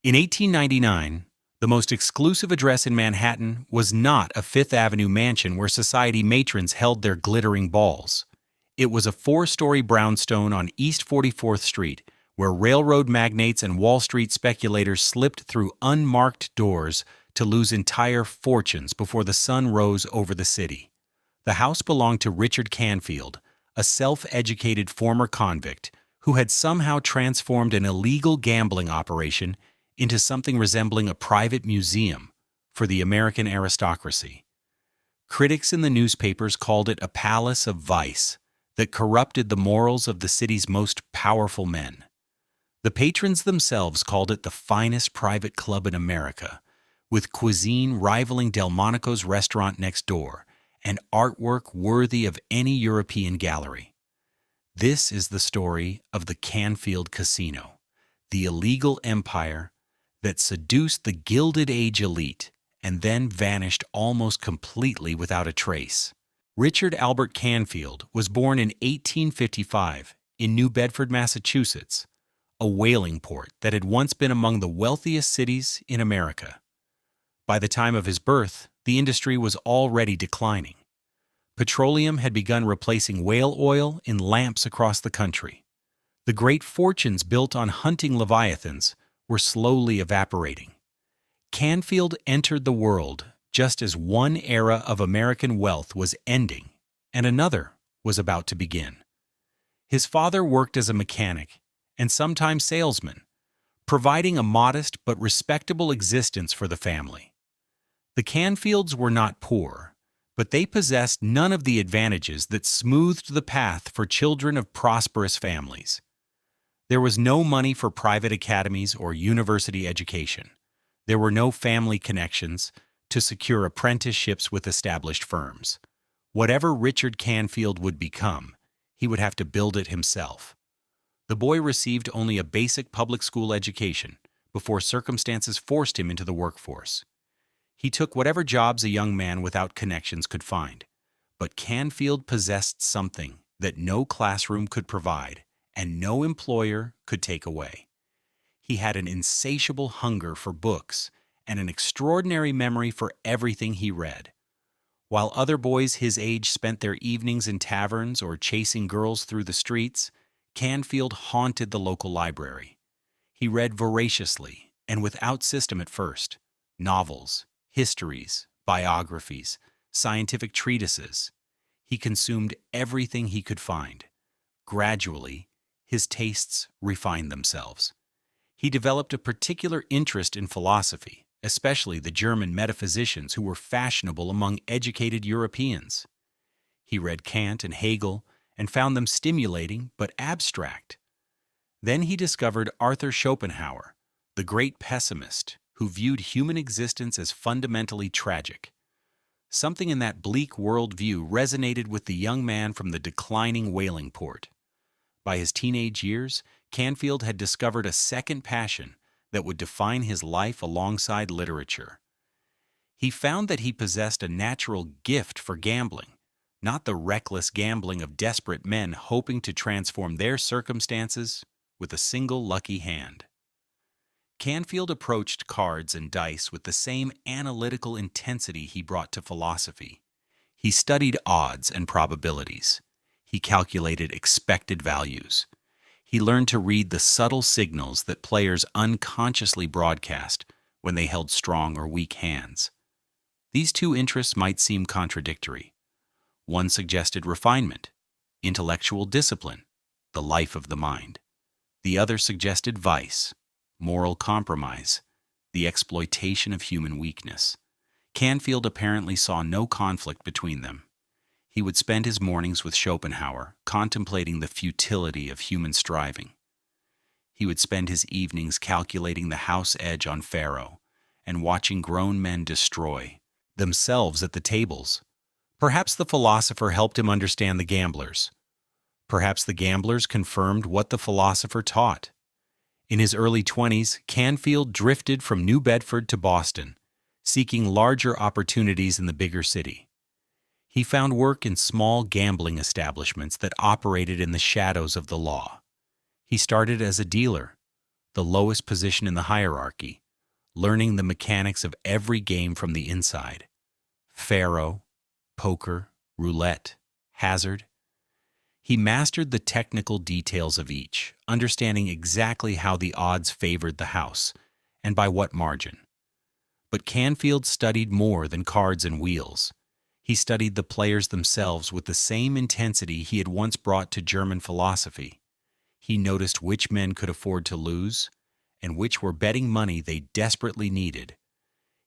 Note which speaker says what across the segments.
Speaker 1: In 1899, the most exclusive address in Manhattan was not a Fifth Avenue mansion where society matrons held their glittering balls. It was a four-story brownstone on East 44th Street, where railroad magnates and Wall Street speculators slipped through unmarked doors to lose entire fortunes before the sun rose over the city. The house belonged to Richard Canfield, a self-educated former convict who had somehow transformed an illegal gambling operation into something resembling a private museum for the American aristocracy. Critics in the newspapers called it a palace of vice that corrupted the morals of the city's most powerful men. The patrons themselves called it the finest private club in America, with cuisine rivaling Delmonico's restaurant next door and artwork worthy of any European gallery. This is the story of the Canfield Casino, the illegal empire that seduced the Gilded Age elite and then vanished almost completely without a trace. Richard Albert Canfield was born in 1855 in New Bedford, Massachusetts, a whaling port that had once been among the wealthiest cities in America. By the time of his birth, the industry was already declining. Petroleum had begun replacing whale oil in lamps across the country. The great fortunes built on hunting leviathans were slowly evaporating. Canfield entered the world just as one era of American wealth was ending and another was about to begin. His father worked as a mechanic and sometimes salesman, providing a modest but respectable existence for the family. The Canfields were not poor, but they possessed none of the advantages that smoothed the path for children of prosperous families. There was no money for private academies or university education. There were no family connections to secure apprenticeships with established firms. Whatever Richard Canfield would become, he would have to build it himself. The boy received only a basic public school education before circumstances forced him into the workforce. He took whatever jobs a young man without connections could find, but Canfield possessed something that no classroom could provide and no employer could take away. He had an insatiable hunger for books and an extraordinary memory for everything he read. While other boys his age spent their evenings in taverns or chasing girls through the streets, Canfield haunted the local library. He read voraciously and without system at first: novels, histories, biographies, scientific treatises. He consumed everything he could find. Gradually, his tastes refined themselves. He developed a particular interest in philosophy, especially the German metaphysicians who were fashionable among educated Europeans. He read Kant and Hegel and found them stimulating but abstract. Then he discovered Arthur Schopenhauer, the great pessimist who viewed human existence as fundamentally tragic. Something in that bleak worldview resonated with the young man from the declining whaling port. By his teenage years, Canfield had discovered a second passion that would define his life alongside literature. He found that he possessed a natural gift for gambling, not the reckless gambling of desperate men hoping to transform their circumstances with a single lucky hand. Canfield approached cards and dice with the same analytical intensity he brought to philosophy. He studied odds and probabilities. He calculated expected values. He learned to read the subtle signals that players unconsciously broadcast when they held strong or weak hands. These two interests might seem contradictory. One suggested refinement, intellectual discipline, the life of the mind. The other suggested vice, moral compromise, the exploitation of human weakness. Canfield apparently saw no conflict between them. He would spend his mornings with Schopenhauer, contemplating the futility of human striving. He would spend his evenings calculating the house edge on faro and watching grown men destroy themselves at the tables. Perhaps the philosopher helped him understand the gamblers. Perhaps the gamblers confirmed what the philosopher taught. In his early 20s, Canfield drifted from New Bedford to Boston, seeking larger opportunities in the bigger city. He found work in small gambling establishments that operated in the shadows of the law. He started as a dealer, the lowest position in the hierarchy, learning the mechanics of every game from the inside. Faro, poker, roulette, hazard. He mastered the technical details of each, understanding exactly how the odds favored the house, and by what margin. But Canfield studied more than cards and wheels. He studied the players themselves with the same intensity he had once brought to German philosophy. He noticed which men could afford to lose, and which were betting money they desperately needed.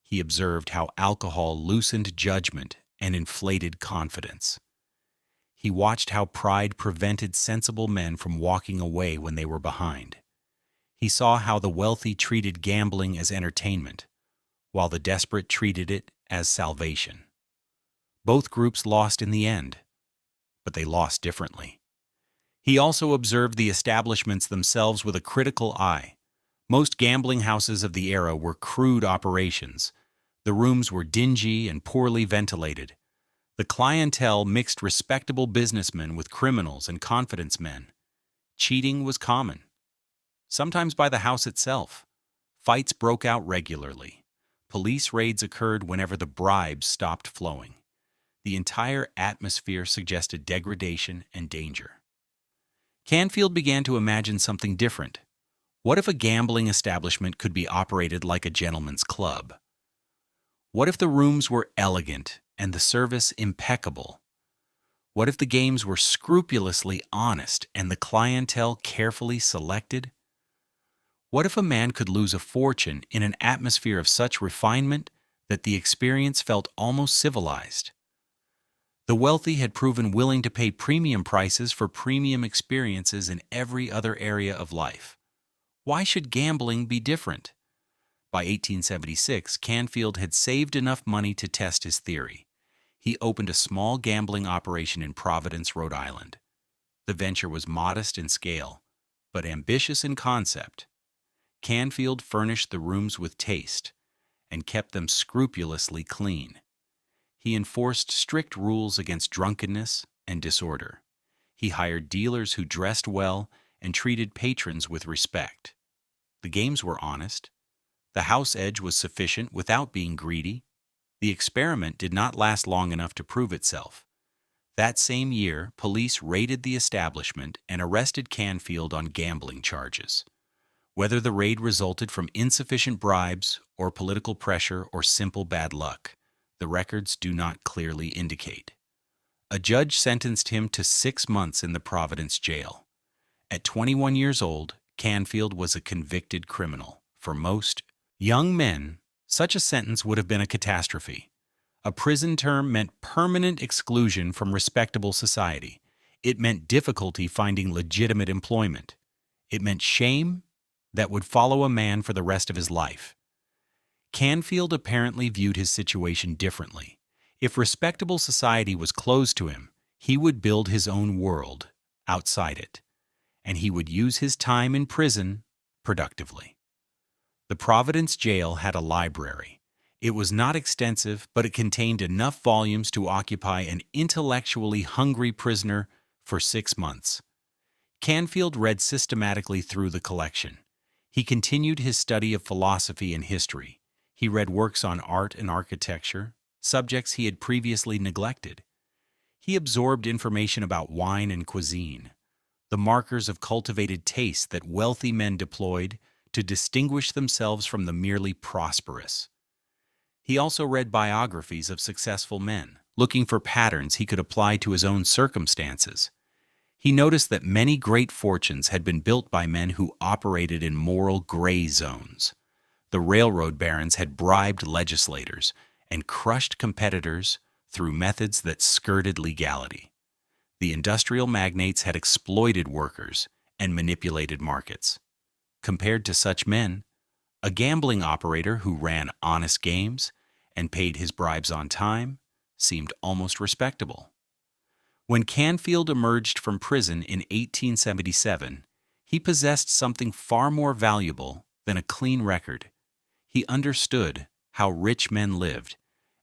Speaker 1: He observed how alcohol loosened judgment and inflated confidence. He watched how pride prevented sensible men from walking away when they were behind. He saw how the wealthy treated gambling as entertainment, while the desperate treated it as salvation. Both groups lost in the end, but they lost differently. He also observed the establishments themselves with a critical eye. Most gambling houses of the era were crude operations. The rooms were dingy and poorly ventilated. The clientele mixed respectable businessmen with criminals and confidence men. Cheating was common, sometimes by the house itself. Fights broke out regularly. Police raids occurred whenever the bribes stopped flowing. The entire atmosphere suggested degradation and danger. Canfield began to imagine something different. What if a gambling establishment could be operated like a gentleman's club? What if the rooms were elegant and the service impeccable? What if the games were scrupulously honest and the clientele carefully selected? What if a man could lose a fortune in an atmosphere of such refinement that the experience felt almost civilized? The wealthy had proven willing to pay premium prices for premium experiences in every other area of life. Why should gambling be different? By 1876, Canfield had saved enough money to test his theory. He opened a small gambling operation in Providence, Rhode Island. The venture was modest in scale, but ambitious in concept. Canfield furnished the rooms with taste and kept them scrupulously clean. He enforced strict rules against drunkenness and disorder. He hired dealers who dressed well and treated patrons with respect. The games were honest. The house edge was sufficient without being greedy. The experiment did not last long enough to prove itself. That same year, police raided the establishment and arrested Canfield on gambling charges. Whether the raid resulted from insufficient bribes or political pressure or simple bad luck, the records do not clearly indicate. A judge sentenced him to 6 months in the Providence jail. At 21 years old, Canfield was a convicted criminal. For most young men, such a sentence would have been a catastrophe. A prison term meant permanent exclusion from respectable society. It meant difficulty finding legitimate employment. It meant shame that would follow a man for the rest of his life. Canfield apparently viewed his situation differently. If respectable society was closed to him, he would build his own world outside it, and he would use his time in prison productively. The Providence jail had a library. It was not extensive, but it contained enough volumes to occupy an intellectually hungry prisoner for 6 months. Canfield read systematically through the collection. He continued his study of philosophy and history. He read works on art and architecture, subjects he had previously neglected. He absorbed information about wine and cuisine, the markers of cultivated taste that wealthy men deployed to distinguish themselves from the merely prosperous. He also read biographies of successful men, looking for patterns he could apply to his own circumstances. He noticed that many great fortunes had been built by men who operated in moral gray zones. The railroad barons had bribed legislators and crushed competitors through methods that skirted legality. The industrial magnates had exploited workers and manipulated markets. Compared to such men, a gambling operator who ran honest games and paid his bribes on time seemed almost respectable. When Canfield emerged from prison in 1877, he possessed something far more valuable than a clean record. He understood how rich men lived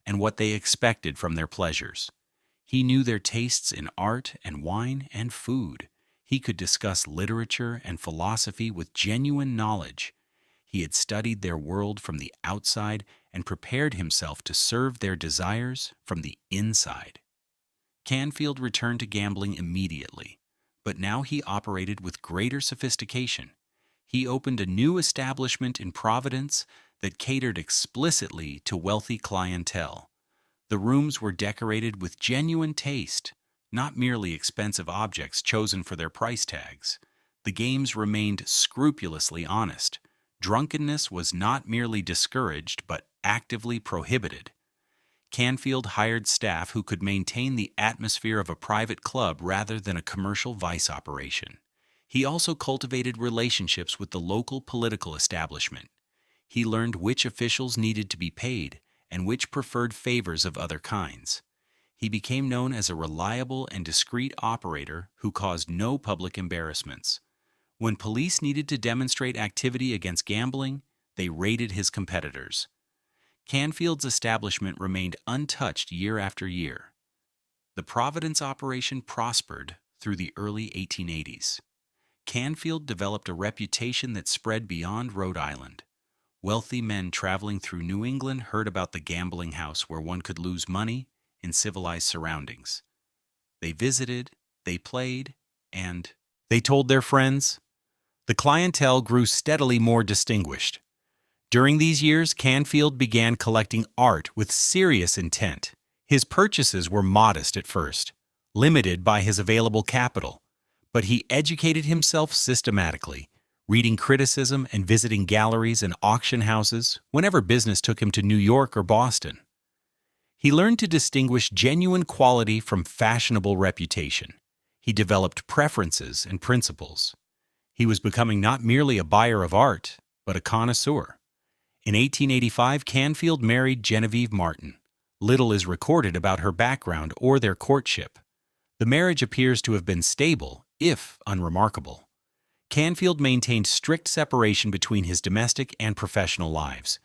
Speaker 1: and what they expected from their pleasures. He knew their tastes in art and wine and food. He could discuss literature and philosophy with genuine knowledge. He had studied their world from the outside and prepared himself to serve their desires from the inside. Canfield returned to gambling immediately, but now he operated with greater sophistication. He opened a new establishment in Providence that catered explicitly to wealthy clientele. The rooms were decorated with genuine taste, not merely expensive objects chosen for their price tags. The games remained scrupulously honest. Drunkenness was not merely discouraged but actively prohibited. Canfield hired staff who could maintain the atmosphere of a private club rather than a commercial vice operation. He also cultivated relationships with the local political establishment. He learned which officials needed to be paid and which preferred favors of other kinds. He became known as a reliable and discreet operator who caused no public embarrassments. When police needed to demonstrate activity against gambling, they raided his competitors. Canfield's establishment remained untouched year after year. The Providence operation prospered through the early 1880s. Canfield developed a reputation that spread beyond Rhode Island. Wealthy men traveling through New England heard about the gambling house where one could lose money in civilized surroundings. They visited, they played, and they told their friends. The clientele grew steadily more distinguished. During these years, Canfield began collecting art with serious intent. His purchases were modest at first, limited by his available capital, but he educated himself systematically, reading criticism and visiting galleries and auction houses whenever business took him to New York or Boston. He learned to distinguish genuine quality from fashionable reputation. He developed preferences and principles. He was becoming not merely a buyer of art, but a connoisseur. In 1885, Canfield married Genevieve Martin. Little is recorded about her background or their courtship. The marriage appears to have been stable, if unremarkable. Canfield maintained strict separation between his domestic and professional lives.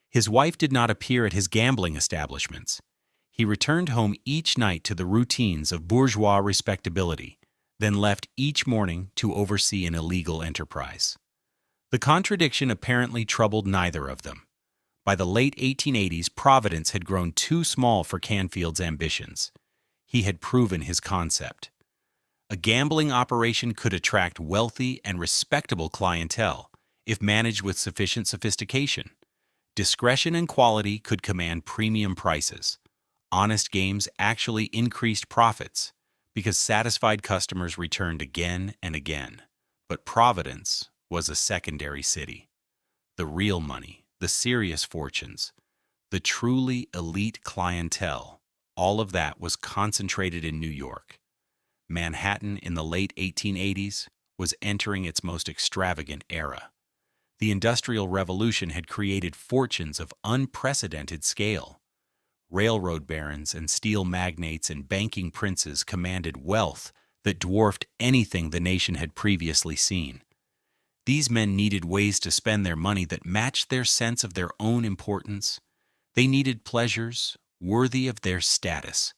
Speaker 1: His wife did not appear at his gambling establishments. He returned home each night to the routines of bourgeois respectability, then left each morning to oversee an illegal enterprise. The contradiction apparently troubled neither of them. By the late 1880s, Providence had grown too small for Canfield's ambitions. He had proven his concept. A gambling operation could attract wealthy and respectable clientele if managed with sufficient sophistication. Discretion and quality could command premium prices. Honest games actually increased profits because satisfied customers returned again and again. But Providence was a secondary city. The real money, the serious fortunes, the truly elite clientele, all of that was concentrated in New York. Manhattan in the late 1880s was entering its most extravagant era. The Industrial Revolution had created fortunes of unprecedented scale. Railroad barons and steel magnates and banking princes commanded wealth that dwarfed anything the nation had previously seen. These men needed ways to spend their money that matched their sense of their own importance. They needed pleasures worthy of their status.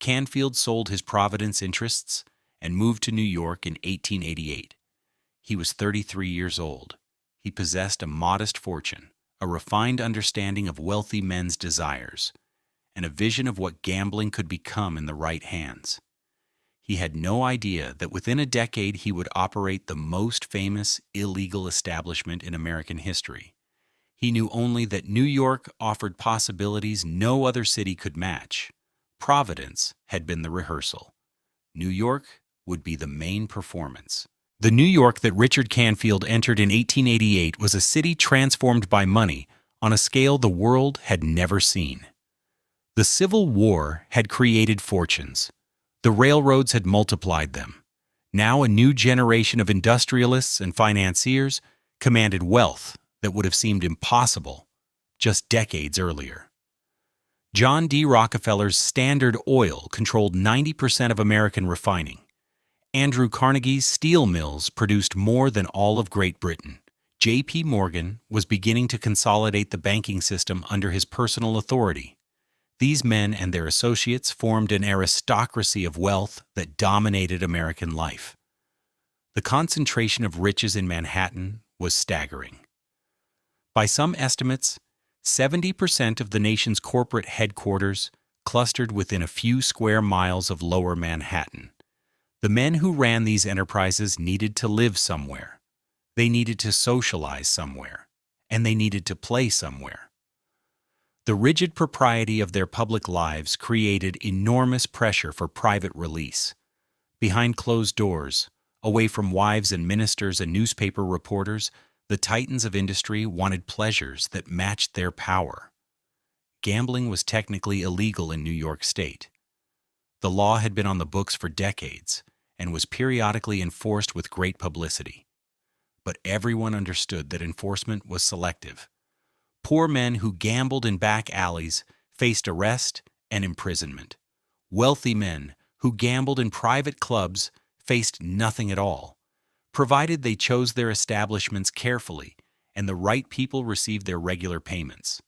Speaker 1: Canfield sold his Providence interests and moved to New York in 1888. He was 33 years old. He possessed a modest fortune, a refined understanding of wealthy men's desires, and a vision of what gambling could become in the right hands. He had no idea that within a decade he would operate the most famous illegal establishment in American history. He knew only that New York offered possibilities no other city could match. Providence had been the rehearsal. New York would be the main performance. The New York that Richard Canfield entered in 1888 was a city transformed by money on a scale the world had never seen. The Civil War had created fortunes. The railroads had multiplied them. Now a new generation of industrialists and financiers commanded wealth that would have seemed impossible just decades earlier. John D. Rockefeller's Standard Oil controlled 90% of American refining. Andrew Carnegie's steel mills produced more than all of Great Britain. J.P. Morgan was beginning to consolidate the banking system under his personal authority. These men and their associates formed an aristocracy of wealth that dominated American life. The concentration of riches in Manhattan was staggering. By some estimates, 70% of the nation's corporate headquarters clustered within a few square miles of Lower Manhattan. The men who ran these enterprises needed to live somewhere. They needed to socialize somewhere, and they needed to play somewhere. The rigid propriety of their public lives created enormous pressure for private release. Behind closed doors, away from wives and ministers and newspaper reporters, the titans of industry wanted pleasures that matched their power. Gambling was technically illegal in New York State. The law had been on the books for decades and was periodically enforced with great publicity. But everyone understood that enforcement was selective. Poor men who gambled in back alleys faced arrest and imprisonment. Wealthy men who gambled in private clubs faced nothing at all, provided they chose their establishments carefully and the right people received their regular payments.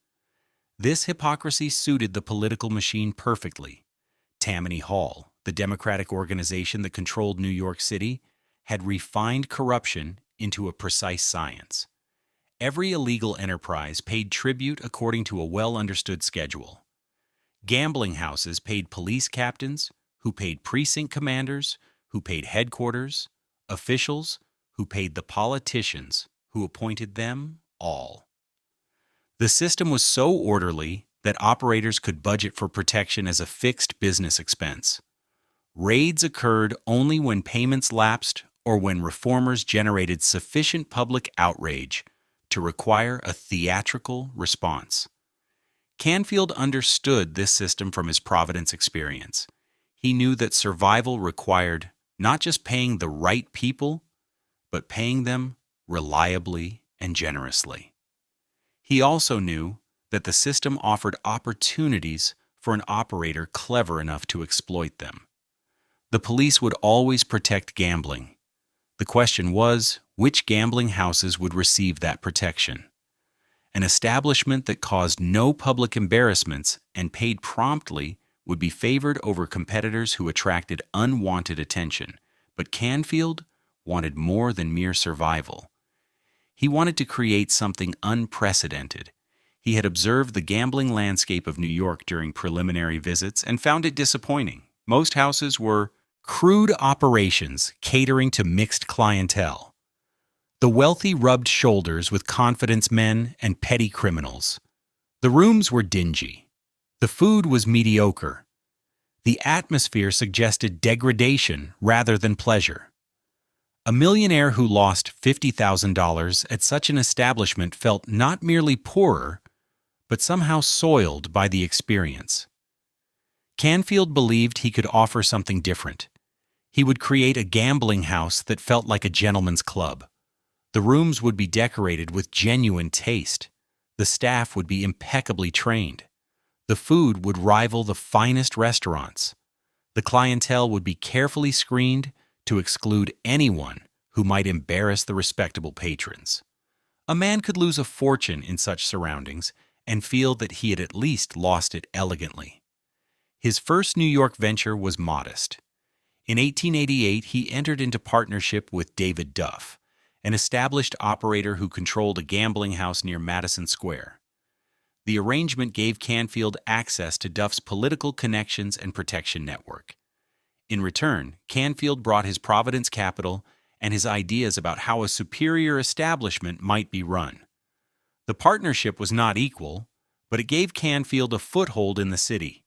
Speaker 1: This hypocrisy suited the political machine perfectly. Tammany Hall, the Democratic organization that controlled New York City, had refined corruption into a precise science. Every illegal enterprise paid tribute according to a well-understood schedule. Gambling houses paid police captains, who paid precinct commanders, who paid headquarters, officials, who paid the politicians, who appointed them all. The system was so orderly that operators could budget for protection as a fixed business expense. Raids occurred only when payments lapsed or when reformers generated sufficient public outrage to require a theatrical response. Canfield understood this system from his Providence experience. He knew that survival required not just paying the right people, but paying them reliably and generously. He also knew that the system offered opportunities for an operator clever enough to exploit them. The police would always protect gambling. The question was, which gambling houses would receive that protection? An establishment that caused no public embarrassments and paid promptly would be favored over competitors who attracted unwanted attention, but Canfield wanted more than mere survival. He wanted to create something unprecedented. He had observed the gambling landscape of New York during preliminary visits and found it disappointing. Most houses were crude operations catering to mixed clientele. The wealthy rubbed shoulders with confidence men and petty criminals. The rooms were dingy. The food was mediocre. The atmosphere suggested degradation rather than pleasure. A millionaire who lost $50,000 at such an establishment felt not merely poorer, but somehow soiled by the experience. Canfield believed he could offer something different. He would create a gambling house that felt like a gentleman's club. The rooms would be decorated with genuine taste. The staff would be impeccably trained. The food would rival the finest restaurants. The clientele would be carefully screened to exclude anyone who might embarrass the respectable patrons. A man could lose a fortune in such surroundings and feel that he had at least lost it elegantly. His first New York venture was modest. In 1888, he entered into partnership with David Duff, an established operator who controlled a gambling house near Madison Square. The arrangement gave Canfield access to Duff's political connections and protection network. In return, Canfield brought his Providence capital and his ideas about how a superior establishment might be run. The partnership was not equal, but it gave Canfield a foothold in the city.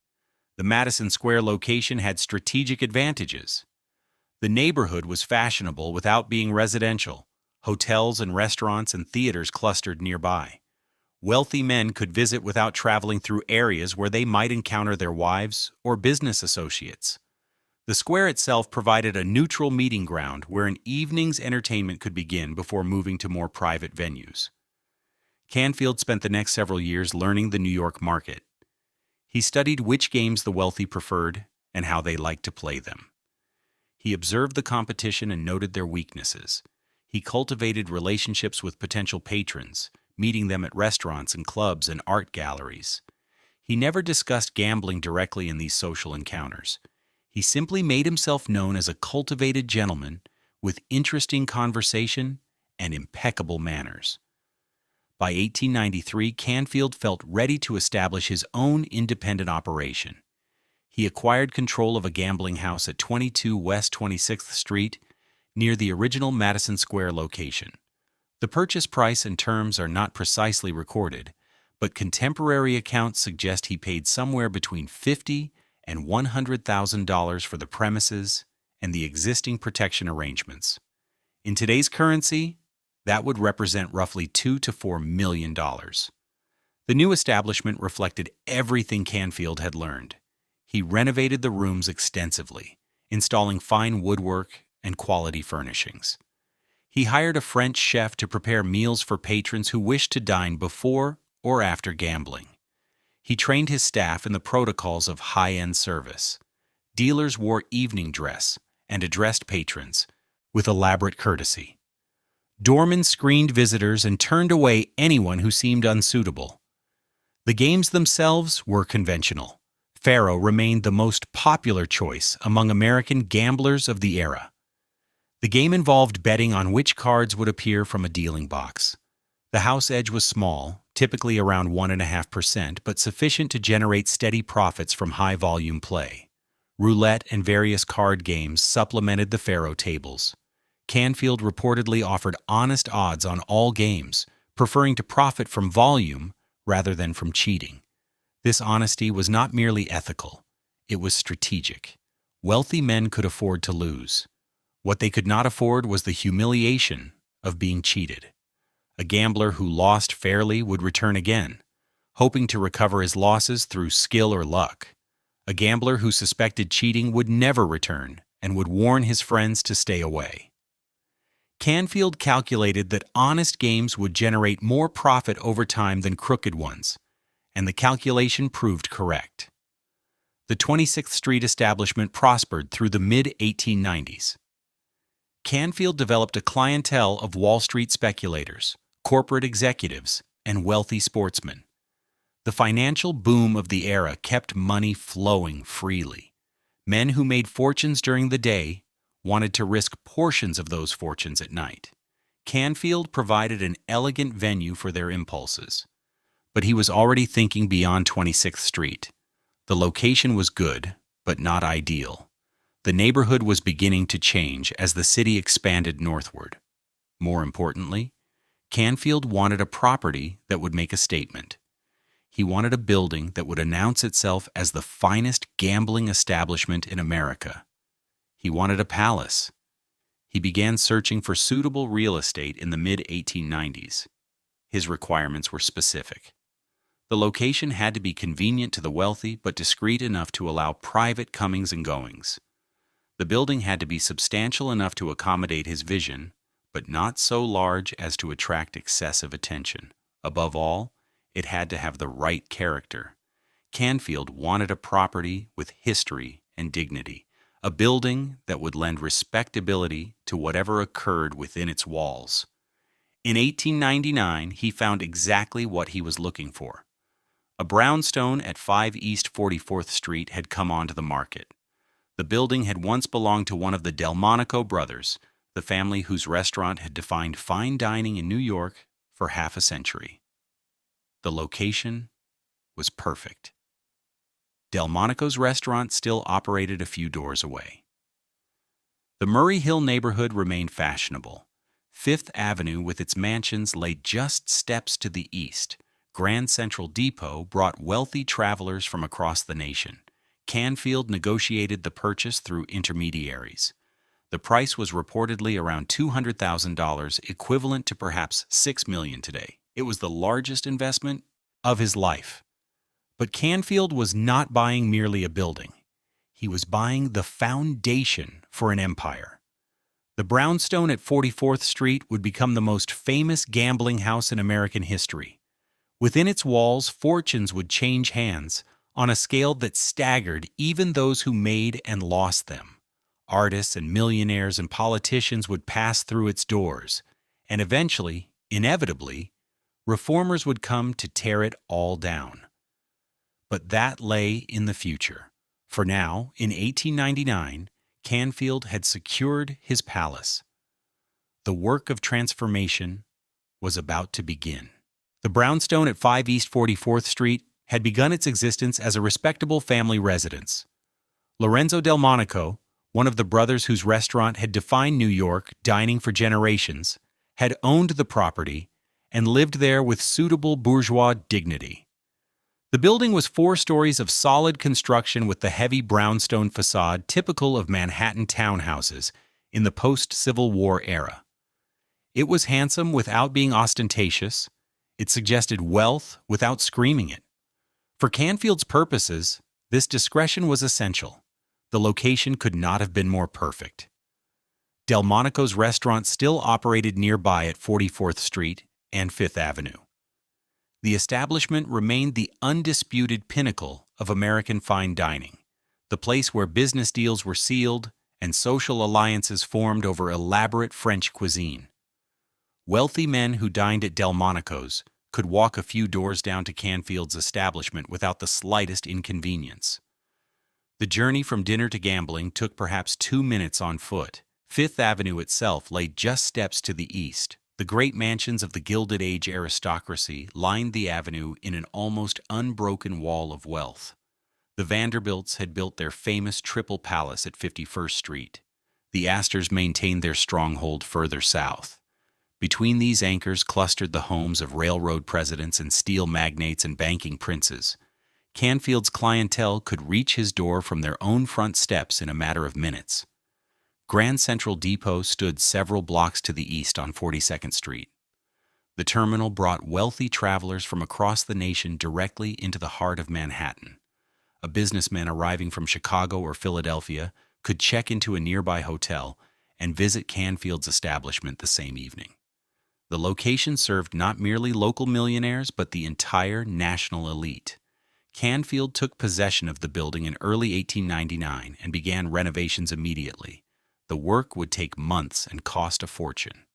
Speaker 1: The Madison Square location had strategic advantages. The neighborhood was fashionable without being residential. Hotels and restaurants and theaters clustered nearby. Wealthy men could visit without traveling through areas where they might encounter their wives or business associates. The square itself provided a neutral meeting ground where an evening's entertainment could begin before moving to more private venues. Canfield spent the next several years learning the New York market. He studied which games the wealthy preferred and how they liked to play them. He observed the competition and noted their weaknesses. He cultivated relationships with potential patrons, meeting them at restaurants and clubs and art galleries. He never discussed gambling directly in these social encounters. He simply made himself known as a cultivated gentleman with interesting conversation and impeccable manners. By 1893, Canfield felt ready to establish his own independent operation. He acquired control of a gambling house at 22 West 26th Street, near the original Madison Square location. The purchase price and terms are not precisely recorded, but contemporary accounts suggest he paid somewhere between $50,000 and $100,000 for the premises and the existing protection arrangements. In today's currency, that would represent roughly $2 to $4 million. The new establishment reflected everything Canfield had learned. He renovated the rooms extensively, installing fine woodwork and quality furnishings. He hired a French chef to prepare meals for patrons who wished to dine before or after gambling. He trained his staff in the protocols of high-end service. Dealers wore evening dress and addressed patrons with elaborate courtesy. Doormen screened visitors and turned away anyone who seemed unsuitable. The games themselves were conventional. Faro remained the most popular choice among American gamblers of the era. The game involved betting on which cards would appear from a dealing box. The house edge was small, typically around 1.5%, but sufficient to generate steady profits from high-volume play. Roulette and various card games supplemented the Faro tables. Canfield reportedly offered honest odds on all games, preferring to profit from volume rather than from cheating. This honesty was not merely ethical, it was strategic. Wealthy men could afford to lose. What they could not afford was the humiliation of being cheated. A gambler who lost fairly would return again, hoping to recover his losses through skill or luck. A gambler who suspected cheating would never return and would warn his friends to stay away. Canfield calculated that honest games would generate more profit over time than crooked ones, and the calculation proved correct. The 26th Street establishment prospered through the mid-1890s. Canfield developed a clientele of Wall Street speculators, corporate executives, and wealthy sportsmen. The financial boom of the era kept money flowing freely. Men who made fortunes during the day wanted to risk portions of those fortunes at night. Canfield provided an elegant venue for their impulses. But he was already thinking beyond 26th Street. The location was good, but not ideal. The neighborhood was beginning to change as the city expanded northward. More importantly, Canfield wanted a property that would make a statement. He wanted a building that would announce itself as the finest gambling establishment in America. He wanted a palace. He began searching for suitable real estate in the mid-1890s. His requirements were specific. The location had to be convenient to the wealthy but discreet enough to allow private comings and goings. The building had to be substantial enough to accommodate his vision, but not so large as to attract excessive attention. Above all, it had to have the right character. Canfield wanted a property with history and dignity, a building that would lend respectability to whatever occurred within its walls. In 1899, he found exactly what he was looking for. A brownstone at 5 East 44th Street had come onto the market. The building had once belonged to one of the Delmonico brothers, the family whose restaurant had defined fine dining in New York for half a century. The location was perfect. Delmonico's restaurant still operated a few doors away. The Murray Hill neighborhood remained fashionable. Fifth Avenue with its mansions lay just steps to the east. Grand Central Depot brought wealthy travelers from across the nation. Canfield negotiated the purchase through intermediaries. The price was reportedly around $200,000, equivalent to perhaps $6 million today. It was the largest investment of his life. But Canfield was not buying merely a building. He was buying the foundation for an empire. The brownstone at 44th Street would become the most famous gambling house in American history. Within its walls, fortunes would change hands on a scale that staggered even those who made and lost them. Artists and millionaires and politicians would pass through its doors, and eventually, inevitably, reformers would come to tear it all down. But that lay in the future. For now, in 1899, Canfield had secured his palace, The work of transformation was about to begin. The brownstone at 5 East 44th Street had begun its existence as a respectable family residence. Lorenzo Delmonico, one of the brothers whose restaurant had defined New York dining for generations, had owned the property and lived there with suitable bourgeois dignity. The building was 4 stories of solid construction with the heavy brownstone facade typical of Manhattan townhouses in the post-Civil War era. It was handsome without being ostentatious. It suggested wealth without screaming it. For Canfield's purposes, this discretion was essential. The location could not have been more perfect. Delmonico's restaurant still operated nearby at 44th Street and 5th Avenue. The establishment remained the undisputed pinnacle of American fine dining, the place where business deals were sealed and social alliances formed over elaborate French cuisine. Wealthy men who dined at Delmonico's could walk a few doors down to Canfield's establishment without the slightest inconvenience. The journey from dinner to gambling took perhaps 2 minutes on foot. 5th Avenue itself lay just steps to the east. The great mansions of the Gilded Age aristocracy lined the avenue in an almost unbroken wall of wealth. The Vanderbilts had built their famous Triple Palace at 51st Street. The Astors maintained their stronghold further south. Between these anchors clustered the homes of railroad presidents and steel magnates and banking princes. Canfield's clientele could reach his door from their own front steps in a matter of minutes. Grand Central Depot stood several blocks to the east on 42nd Street. The terminal brought wealthy travelers from across the nation directly into the heart of Manhattan. A businessman arriving from Chicago or Philadelphia could check into a nearby hotel and visit Canfield's establishment the same evening. The location served not merely local millionaires but the entire national elite. Canfield took possession of the building in early 1899 and began renovations immediately. The work would take months and cost a fortune.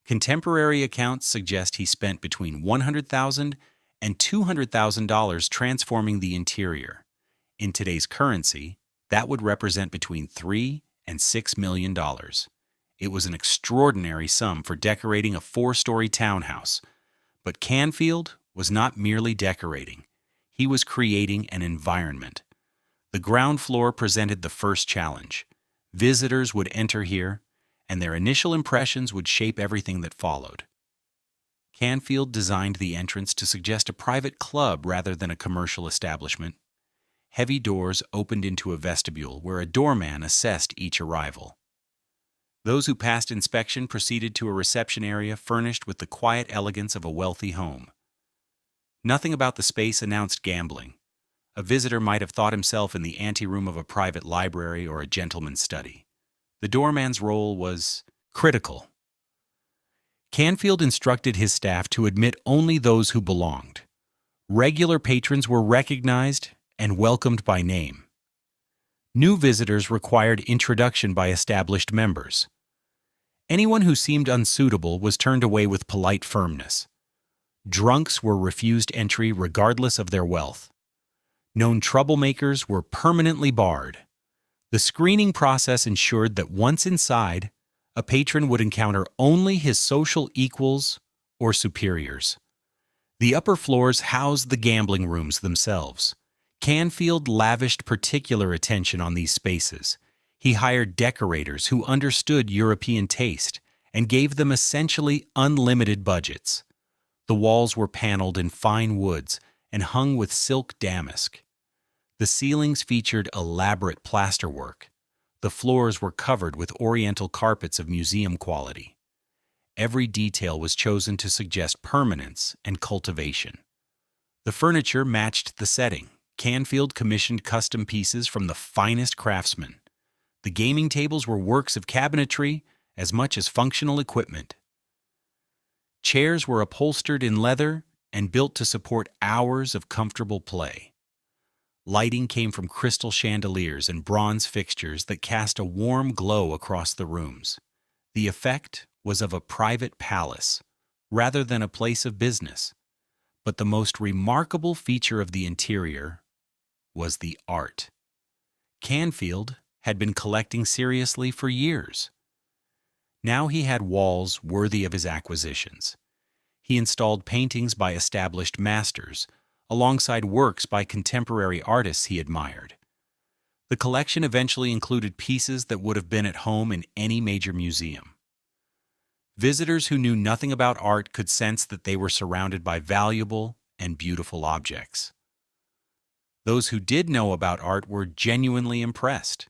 Speaker 1: Contemporary accounts suggest he spent between $100,000 and $200,000 transforming the interior. In today's currency, that would represent between $3 and $6 million. It was an extraordinary sum for decorating a 4-story townhouse. But Canfield was not merely decorating. He was creating an environment. The ground floor presented the first challenge. Visitors would enter here, and their initial impressions would shape everything that followed. Canfield designed the entrance to suggest a private club rather than a commercial establishment. Heavy doors opened into a vestibule where a doorman assessed each arrival. Those who passed inspection proceeded to a reception area furnished with the quiet elegance of a wealthy home. Nothing about the space announced gambling. A visitor might have thought himself in the anteroom of a private library or a gentleman's study. The doorman's role was critical. Canfield instructed his staff to admit only those who belonged. Regular patrons were recognized and welcomed by name. New visitors required introduction by established members. Anyone who seemed unsuitable was turned away with polite firmness. Drunks were refused entry regardless of their wealth. Known troublemakers were permanently barred. The screening process ensured that once inside, a patron would encounter only his social equals or superiors. The upper floors housed the gambling rooms themselves. Canfield lavished particular attention on these spaces. He hired decorators who understood European taste and gave them essentially unlimited budgets. The walls were paneled in fine woods and hung with silk damask. The ceilings featured elaborate plasterwork. The floors were covered with oriental carpets of museum quality. Every detail was chosen to suggest permanence and cultivation. The furniture matched the setting. Canfield commissioned custom pieces from the finest craftsmen. The gaming tables were works of cabinetry as much as functional equipment. Chairs were upholstered in leather and built to support hours of comfortable play. Lighting came from crystal chandeliers and bronze fixtures that cast a warm glow across the rooms. The effect was of a private palace, rather than a place of business. But the most remarkable feature of the interior was the art. Canfield had been collecting seriously for years. Now he had walls worthy of his acquisitions. He installed paintings by established masters, alongside works by contemporary artists he admired. The collection eventually included pieces that would have been at home in any major museum. Visitors who knew nothing about art could sense that they were surrounded by valuable and beautiful objects. Those who did know about art were genuinely impressed.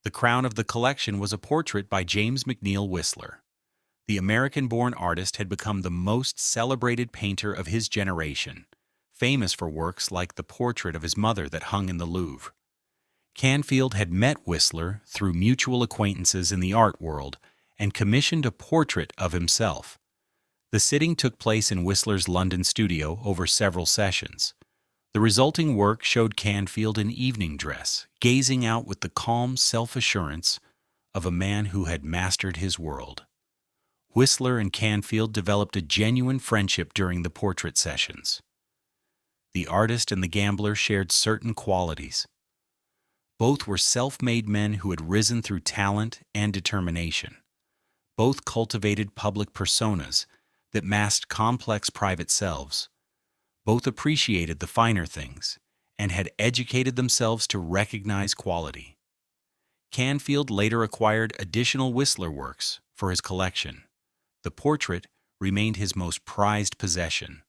Speaker 1: The crown of the collection was a portrait by James McNeill Whistler. The American-born artist had become the most celebrated painter of his generation, famous for works like the portrait of his mother that hung in the Louvre. Canfield had met Whistler through mutual acquaintances in the art world and commissioned a portrait of himself. The sitting took place in Whistler's London studio over several sessions. The resulting work showed Canfield in evening dress, gazing out with the calm self-assurance of a man who had mastered his world. Whistler and Canfield developed a genuine friendship during the portrait sessions. The artist and the gambler shared certain qualities. Both were self-made men who had risen through talent and determination. Both cultivated public personas that masked complex private selves. Both appreciated the finer things and had educated themselves to recognize quality. Canfield later acquired additional Whistler works for his collection. The portrait remained his most prized possession.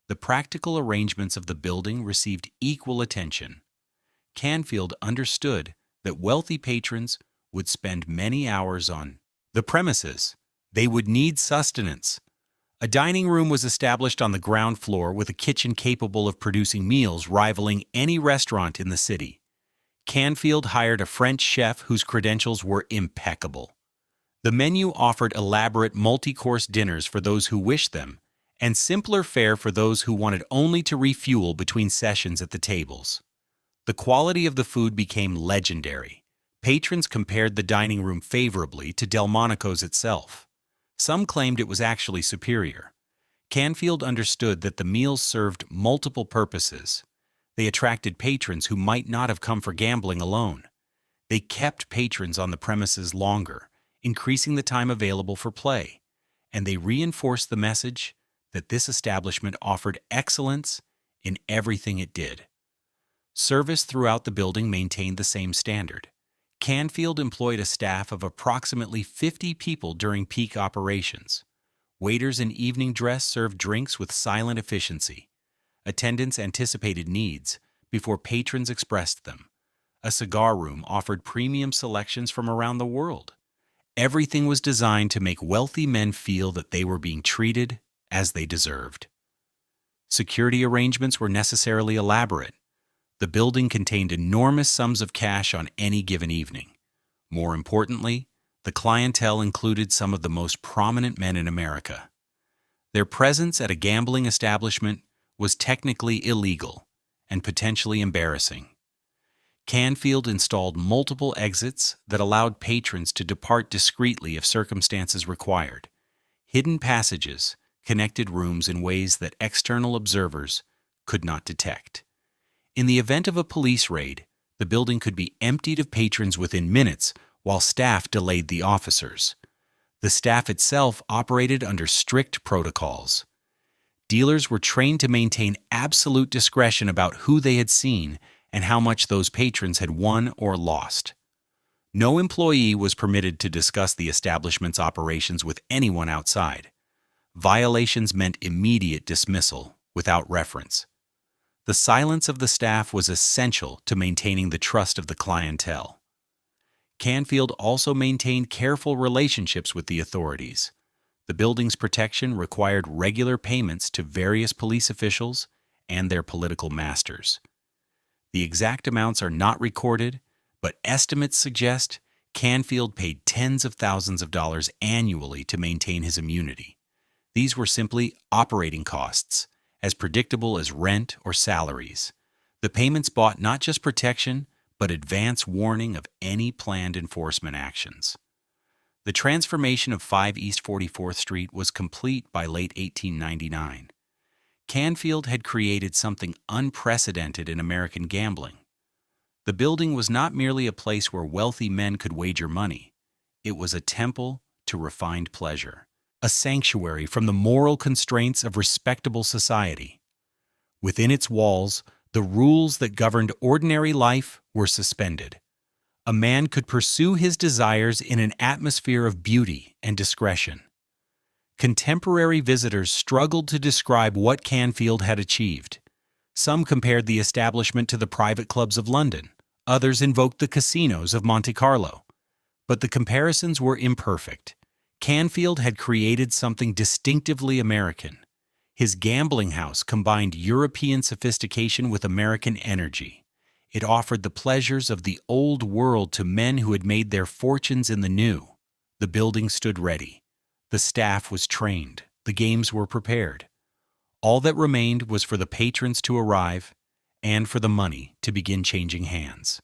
Speaker 1: The practical arrangements of the building received equal attention. Canfield understood that wealthy patrons would spend many hours on the premises. They would need sustenance. A dining room was established on the ground floor with a kitchen capable of producing meals rivaling any restaurant in the city. Canfield hired a French chef whose credentials were impeccable. The menu offered elaborate multi-course dinners for those who wished them, and simpler fare for those who wanted only to refuel between sessions at the tables. The quality of the food became legendary. Patrons compared the dining room favorably to Delmonico's itself. Some claimed it was actually superior. Canfield understood that the meals served multiple purposes. They attracted patrons who might not have come for gambling alone. They kept patrons on the premises longer, increasing the time available for play, and they reinforced the message that this establishment offered excellence in everything it did. Service throughout the building maintained the same standard. Canfield employed a staff of approximately 50 people during peak operations. Waiters in evening dress served drinks with silent efficiency. Attendants anticipated needs before patrons expressed them. A cigar room offered premium selections from around the world. Everything was designed to make wealthy men feel that they were being treated as they deserved. Security arrangements were necessarily elaborate. The building contained enormous sums of cash on any given evening. More importantly, the clientele included some of the most prominent men in America. Their presence at a gambling establishment was technically illegal and potentially embarrassing. Canfield installed multiple exits that allowed patrons to depart discreetly if circumstances required. Hidden passages connected rooms in ways that external observers could not detect. In the event of a police raid, the building could be emptied of patrons within minutes while staff delayed the officers. The staff itself operated under strict protocols. Dealers were trained to maintain absolute discretion about who they had seen and how much those patrons had won or lost. No employee was permitted to discuss the establishment's operations with anyone outside. Violations meant immediate dismissal without reference. The silence of the staff was essential to maintaining the trust of the clientele. Canfield also maintained careful relationships with the authorities. The building's protection required regular payments to various police officials and their political masters. The exact amounts are not recorded, but estimates suggest Canfield paid tens of thousands of dollars annually to maintain his immunity. These were simply operating costs, as predictable as rent or salaries. The payments bought not just protection, but advance warning of any planned enforcement actions. The transformation of 5 East 44th Street was complete by late 1899. Canfield had created something unprecedented in American gambling. The building was not merely a place where wealthy men could wager money. It was a temple to refined pleasure, a sanctuary from the moral constraints of respectable society. Within its walls, the rules that governed ordinary life were suspended. A man could pursue his desires in an atmosphere of beauty and discretion. Contemporary visitors struggled to describe what Canfield had achieved. Some compared the establishment to the private clubs of London. Others invoked the casinos of Monte Carlo. But the comparisons were imperfect. Canfield had created something distinctively American. His gambling house combined European sophistication with American energy. It offered the pleasures of the old world to men who had made their fortunes in the new. The building stood ready. The staff was trained. The games were prepared. All that remained was for the patrons to arrive and for the money to begin changing hands.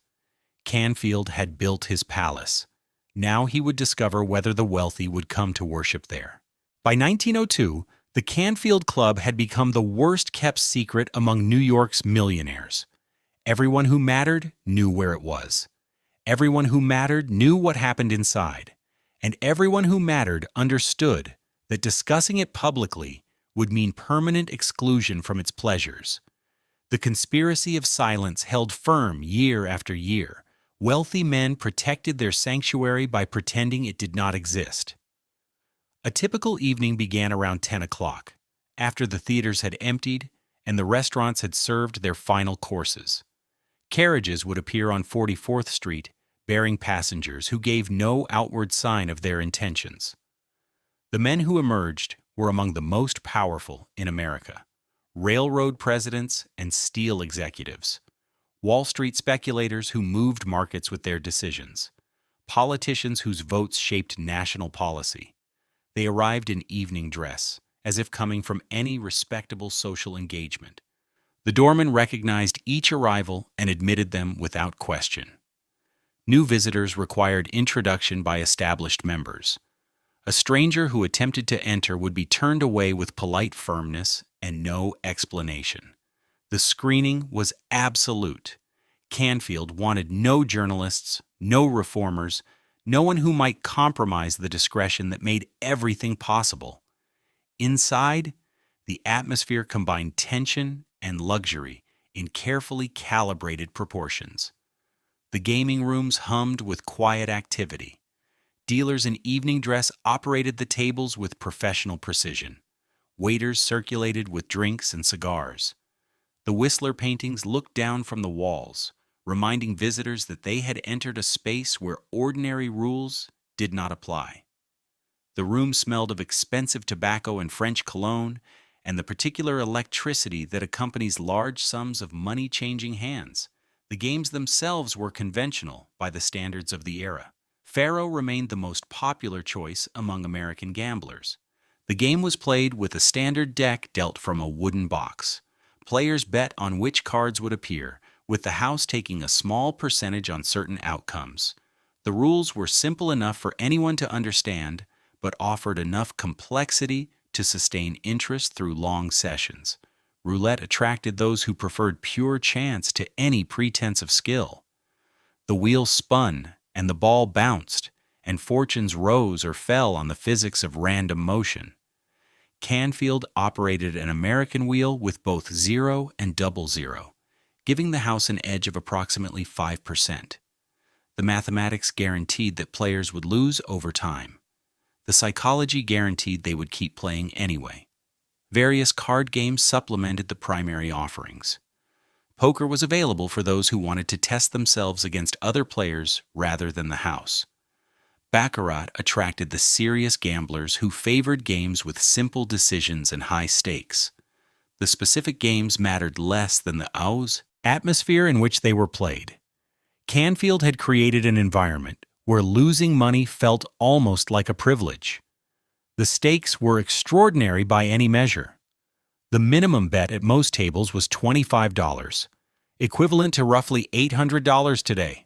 Speaker 1: Canfield had built his palace. Now he would discover whether the wealthy would come to worship there. By 1902, the Canfield Club had become the worst-kept secret among New York's millionaires. Everyone who mattered knew where it was. Everyone who mattered knew what happened inside. And everyone who mattered understood that discussing it publicly would mean permanent exclusion from its pleasures. The conspiracy of silence held firm year after year. Wealthy men protected their sanctuary by pretending it did not exist. A typical evening began around 10 o'clock, after the theaters had emptied and the restaurants had served their final courses. Carriages would appear on 44th Street, bearing passengers who gave no outward sign of their intentions. The men who emerged were among the most powerful in America: railroad presidents and steel executives, Wall Street speculators who moved markets with their decisions, politicians whose votes shaped national policy. They arrived in evening dress, as if coming from any respectable social engagement. The doorman recognized each arrival and admitted them without question. New visitors required introduction by established members. A stranger who attempted to enter would be turned away with polite firmness and no explanation. The screening was absolute. Canfield wanted no journalists, no reformers, no one who might compromise the discretion that made everything possible. Inside, the atmosphere combined tension and luxury in carefully calibrated proportions. The gaming rooms hummed with quiet activity. Dealers in evening dress operated the tables with professional precision. Waiters circulated with drinks and cigars. The Whistler paintings looked down from the walls, reminding visitors that they had entered a space where ordinary rules did not apply. The room smelled of expensive tobacco and French cologne, and the particular electricity that accompanies large sums of money changing hands. The games themselves were conventional by the standards of the era. Faro remained the most popular choice among American gamblers. The game was played with a standard deck dealt from a wooden box. Players bet on which cards would appear, with the house taking a small percentage on certain outcomes. The rules were simple enough for anyone to understand, but offered enough complexity to sustain interest through long sessions. Roulette attracted those who preferred pure chance to any pretense of skill. The wheel spun, and the ball bounced, and fortunes rose or fell on the physics of random motion. Canfield operated an American wheel with both 0 and double zero, giving the house an edge of approximately 5%. The mathematics guaranteed that players would lose over time. The psychology guaranteed they would keep playing anyway. Various card games supplemented the primary offerings. Poker was available for those who wanted to test themselves against other players rather than the house. Baccarat attracted the serious gamblers who favored games with simple decisions and high stakes. The specific games mattered less than the atmosphere in which they were played. Canfield had created an environment where losing money felt almost like a privilege. The stakes were extraordinary by any measure. The minimum bet at most tables was $25, equivalent to roughly $800 today.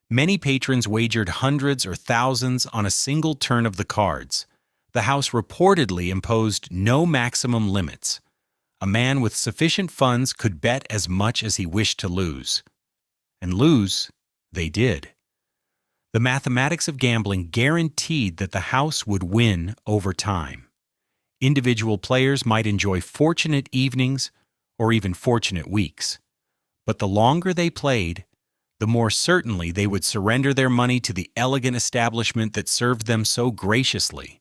Speaker 1: Many patrons wagered hundreds or thousands on a single turn of the cards. The house reportedly imposed no maximum limits. A man with sufficient funds could bet as much as he wished to lose. And lose, they did. The mathematics of gambling guaranteed that the house would win over time. Individual players might enjoy fortunate evenings or even fortunate weeks, but the longer they played, the more certainly they would surrender their money to the elegant establishment that served them so graciously.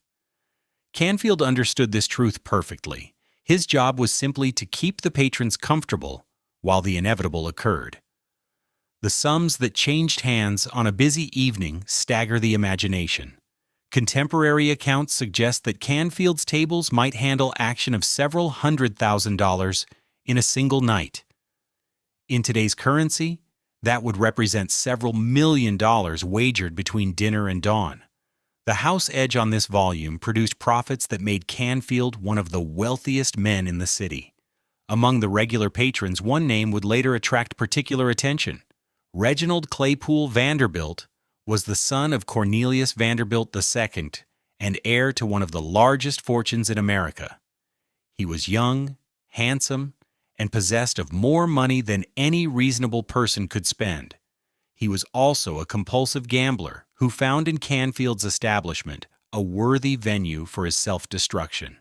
Speaker 1: Canfield understood this truth perfectly. His job was simply to keep the patrons comfortable while the inevitable occurred. The sums that changed hands on a busy evening stagger the imagination. Contemporary accounts suggest that Canfield's tables might handle action of several $100,000 in a single night. In today's currency, that would represent several $1,000,000 wagered between dinner and dawn. The house edge on this volume produced profits that made Canfield one of the wealthiest men in the city. Among the regular patrons, one name would later attract particular attention. Reginald Claypool Vanderbilt was the son of Cornelius Vanderbilt II and heir to one of the largest fortunes in America. He was young, handsome, and possessed of more money than any reasonable person could spend. He was also a compulsive gambler who found in Canfield's establishment a worthy venue for his self-destruction.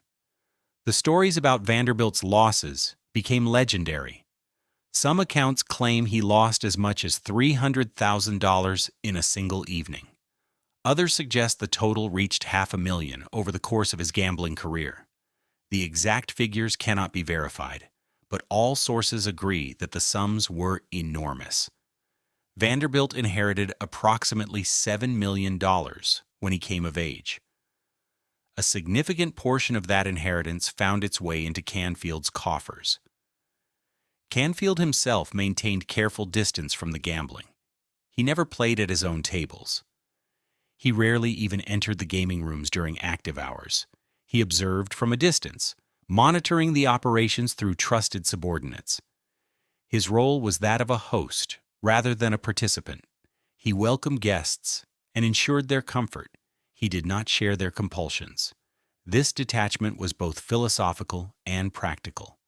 Speaker 1: The stories about Vanderbilt's losses became legendary. Some accounts claim he lost as much as $300,000 in a single evening. Others suggest the total reached $500,000 over the course of his gambling career. The exact figures cannot be verified, but all sources agree that the sums were enormous. Vanderbilt inherited approximately $7 million when he came of age. A significant portion of that inheritance found its way into Canfield's coffers. Canfield himself maintained careful distance from the gambling. He never played at his own tables. He rarely even entered the gaming rooms during active hours. He observed from a distance, monitoring the operations through trusted subordinates. His role was that of a host rather than a participant. He welcomed guests and ensured their comfort. He did not share their compulsions. This detachment was both philosophical and practical.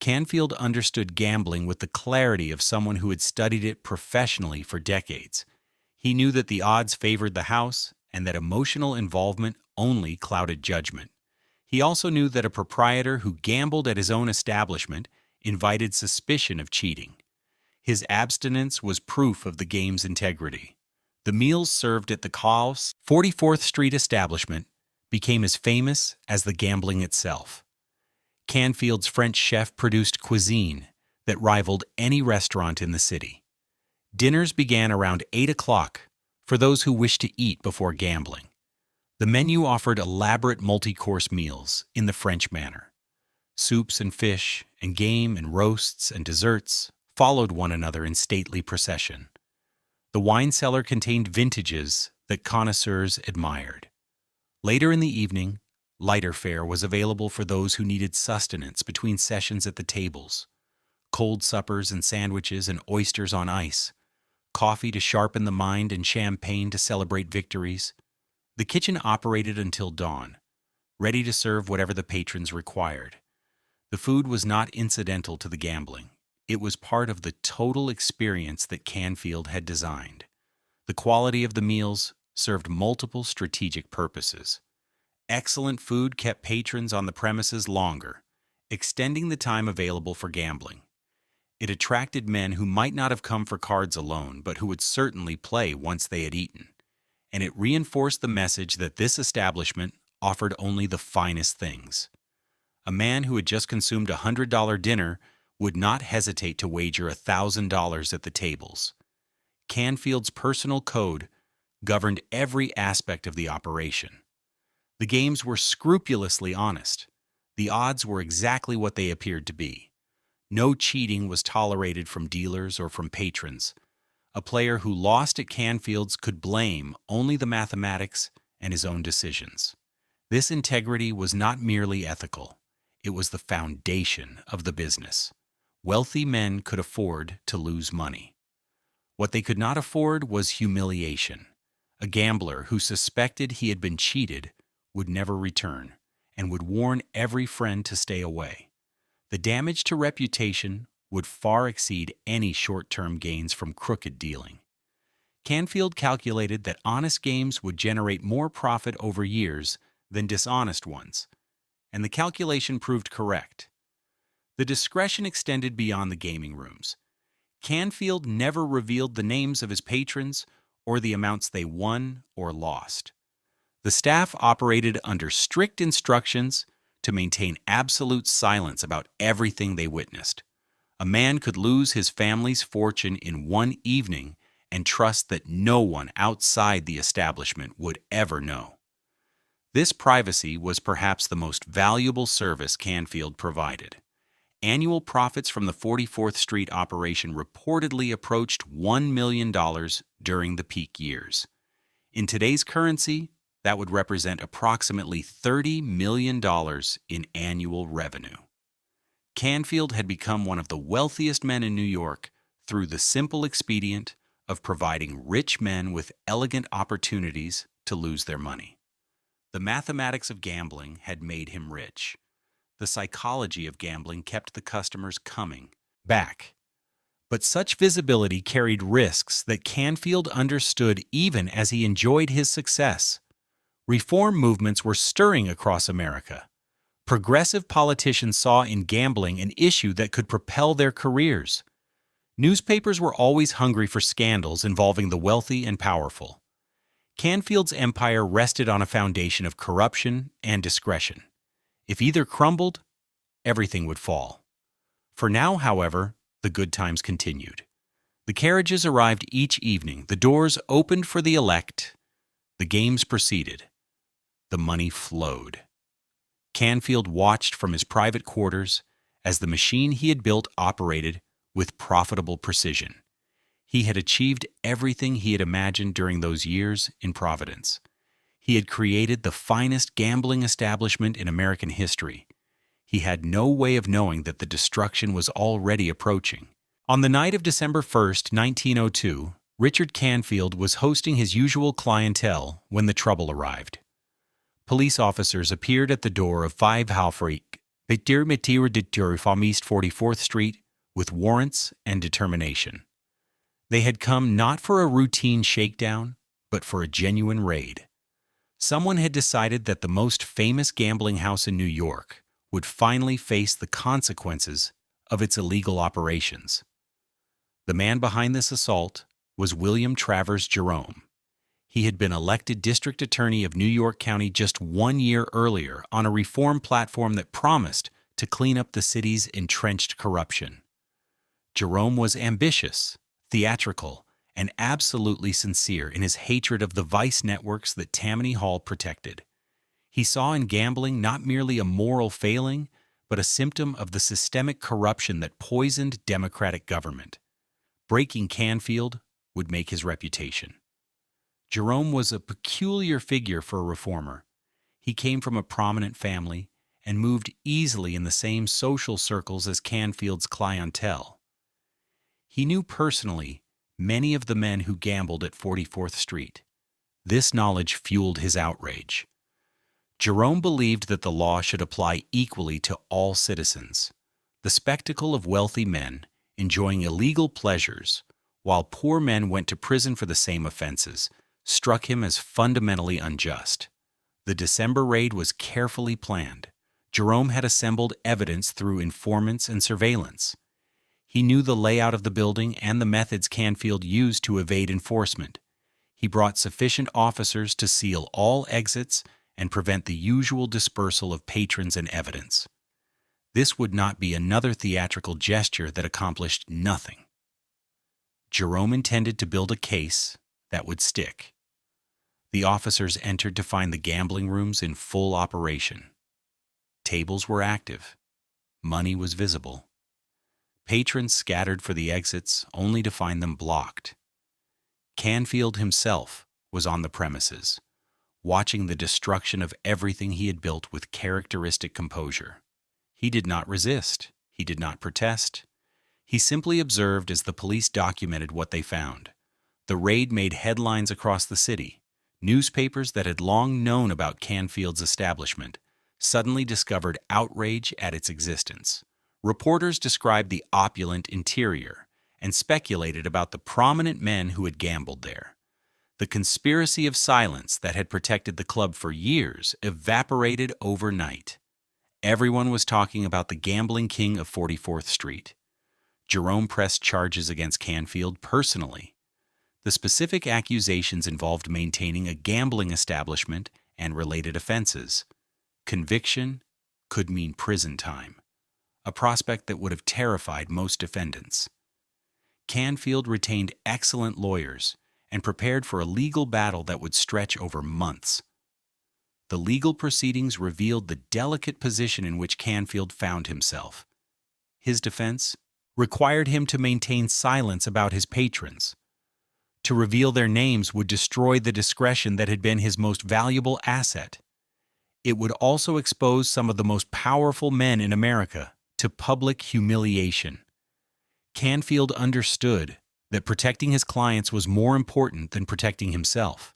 Speaker 1: Canfield understood gambling with the clarity of someone who had studied it professionally for decades. He knew that the odds favored the house and that emotional involvement only clouded judgment. He also knew that a proprietor who gambled at his own establishment invited suspicion of cheating. His abstinence was proof of the game's integrity. The meals served at the Cow's 44th Street establishment became as famous as the gambling itself. Canfield's French chef produced cuisine that rivaled any restaurant in the city. Dinners began around 8 o'clock for those who wished to eat before gambling. The menu offered elaborate multi-course meals in the French manner. Soups and fish and game and roasts and desserts followed one another in stately procession. The wine cellar contained vintages that connoisseurs admired. Later in the evening, lighter fare was available for those who needed sustenance between sessions at the tables. Cold suppers and sandwiches and oysters on ice, coffee to sharpen the mind and champagne to celebrate victories. The kitchen operated until dawn, ready to serve whatever the patrons required. The food was not incidental to the gambling. It was part of the total experience that Canfield had designed. The quality of the meals served multiple strategic purposes. Excellent food kept patrons on the premises longer, extending the time available for gambling. It attracted men who might not have come for cards alone, but who would certainly play once they had eaten. And it reinforced the message that this establishment offered only the finest things. A man who had just consumed a $100 dinner would not hesitate to wager $1,000 at the tables. Canfield's personal code governed every aspect of the operation. The games were scrupulously honest. The odds were exactly what they appeared to be. No cheating was tolerated from dealers or from patrons. A player who lost at Canfield's could blame only the mathematics and his own decisions. This integrity was not merely ethical. It was the foundation of the business. Wealthy men could afford to lose money. What they could not afford was humiliation. A gambler who suspected he had been cheated would never return and would warn every friend to stay away. The damage to reputation would far exceed any short-term gains from crooked dealing. Canfield calculated that honest games would generate more profit over years than dishonest ones, and the calculation proved correct. The discretion extended beyond the gaming rooms. Canfield never revealed the names of his patrons or the amounts they won or lost. The staff operated under strict instructions to maintain absolute silence about everything they witnessed. A man could lose his family's fortune in one evening and trust that no one outside the establishment would ever know. This privacy was perhaps the most valuable service Canfield provided. Annual profits from the 44th Street operation reportedly approached $1 million during the peak years. In today's currency, that would represent approximately $30 million in annual revenue. Canfield had become one of the wealthiest men in New York through the simple expedient of providing rich men with elegant opportunities to lose their money. The mathematics of gambling had made him rich. The psychology of gambling kept the customers coming back. But such visibility carried risks that Canfield understood even as he enjoyed his success. Reform movements were stirring across America. Progressive politicians saw in gambling an issue that could propel their careers. Newspapers were always hungry for scandals involving the wealthy and powerful. Canfield's empire rested on a foundation of corruption and discretion. If either crumbled, everything would fall. For now, however, the good times continued. The carriages arrived each evening, the doors opened for the elect, the games proceeded. The money flowed. Canfield watched from his private quarters as the machine he had built operated with profitable precision. He had achieved everything he had imagined during those years in Providence. He had created the finest gambling establishment in American history. He had no way of knowing that the destruction was already approaching. On the night of December 1st, 1902, Richard Canfield was hosting his usual clientele when the trouble arrived. Police officers appeared at the door of 5 Halfreek, Peter Meteor from East 44th Street, with warrants and determination. They had come not for a routine shakedown, but for a genuine raid. Someone had decided that the most famous gambling house in New York would finally face the consequences of its illegal operations. The man behind this assault was William Travers Jerome. He had been elected district attorney of New York County just 1 year earlier on a reform platform that promised to clean up the city's entrenched corruption. Jerome was ambitious, theatrical, and absolutely sincere in his hatred of the vice networks that Tammany Hall protected. He saw in gambling not merely a moral failing, but a symptom of the systemic corruption that poisoned democratic government. Breaking Canfield would make his reputation. Jerome was a peculiar figure for a reformer. He came from a prominent family and moved easily in the same social circles as Canfield's clientele. He knew personally many of the men who gambled at 44th Street. This knowledge fueled his outrage. Jerome believed that the law should apply equally to all citizens. The spectacle of wealthy men enjoying illegal pleasures, while poor men went to prison for the same offenses, struck him as fundamentally unjust. The December raid was carefully planned. Jerome had assembled evidence through informants and surveillance. He knew the layout of the building and the methods Canfield used to evade enforcement. He brought sufficient officers to seal all exits and prevent the usual dispersal of patrons and evidence. This would not be another theatrical gesture that accomplished nothing. Jerome intended to build a case that would stick. The officers entered to find the gambling rooms in full operation. Tables were active. Money was visible. Patrons scattered for the exits only to find them blocked. Canfield himself was on the premises, watching the destruction of everything he had built with characteristic composure. He did not resist. He did not protest. He simply observed as the police documented what they found. The raid made headlines across the city. Newspapers that had long known about Canfield's establishment suddenly discovered outrage at its existence. Reporters described the opulent interior and speculated about the prominent men who had gambled there. The conspiracy of silence that had protected the club for years evaporated overnight. Everyone was talking about the gambling king of 44th Street. Jerome pressed charges against Canfield personally. The specific accusations involved maintaining a gambling establishment and related offenses. Conviction could mean prison time, a prospect that would have terrified most defendants. Canfield retained excellent lawyers and prepared for a legal battle that would stretch over months. The legal proceedings revealed the delicate position in which Canfield found himself. His defense required him to maintain silence about his patrons. To reveal their names would destroy the discretion that had been his most valuable asset. It would also expose some of the most powerful men in America to public humiliation. Canfield understood that protecting his clients was more important than protecting himself.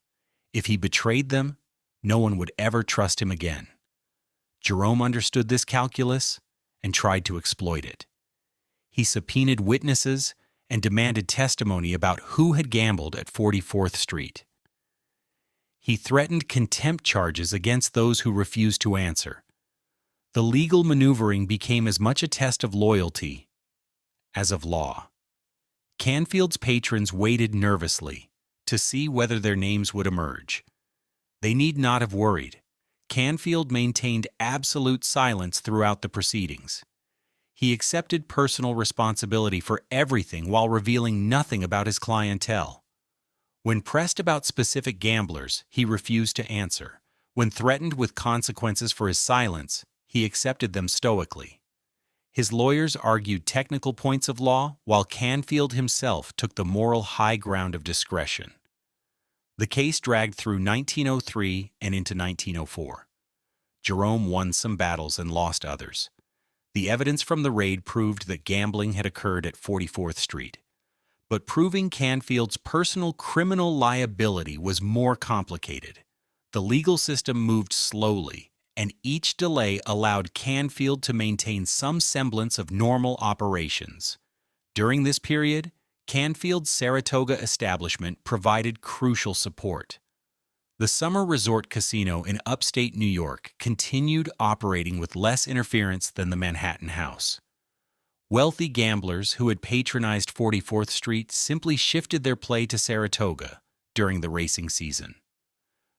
Speaker 1: If he betrayed them, no one would ever trust him again. Jerome understood this calculus and tried to exploit it. He subpoenaed witnesses and demanded testimony about who had gambled at 44th Street. He threatened contempt charges against those who refused to answer. The legal maneuvering became as much a test of loyalty as of law. Canfield's patrons waited nervously to see whether their names would emerge. They need not have worried. Canfield maintained absolute silence throughout the proceedings. He accepted personal responsibility for everything while revealing nothing about his clientele. When pressed about specific gamblers, he refused to answer. When threatened with consequences for his silence, he accepted them stoically. His lawyers argued technical points of law, while Canfield himself took the moral high ground of discretion. The case dragged through 1903 and into 1904. Jerome won some battles and lost others. The evidence from the raid proved that gambling had occurred at 44th Street. But proving Canfield's personal criminal liability was more complicated. The legal system moved slowly, and each delay allowed Canfield to maintain some semblance of normal operations. During this period, Canfield's Saratoga establishment provided crucial support. The summer resort casino in upstate New York continued operating with less interference than the Manhattan House. Wealthy gamblers who had patronized 44th Street simply shifted their play to Saratoga during the racing season.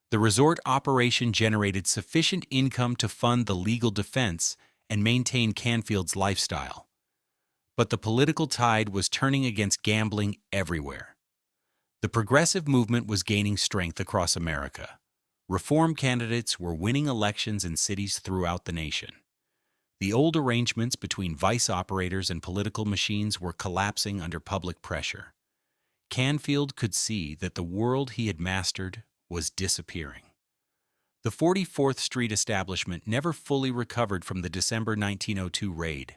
Speaker 1: The resort operation generated sufficient income to fund the legal defense and maintain Canfield's lifestyle. But the political tide was turning against gambling everywhere. The progressive movement was gaining strength across America. Reform candidates were winning elections in cities throughout the nation. The old arrangements between vice operators and political machines were collapsing under public pressure. Canfield could see that the world he had mastered was disappearing. The 44th Street establishment never fully recovered from the December 1902 raid.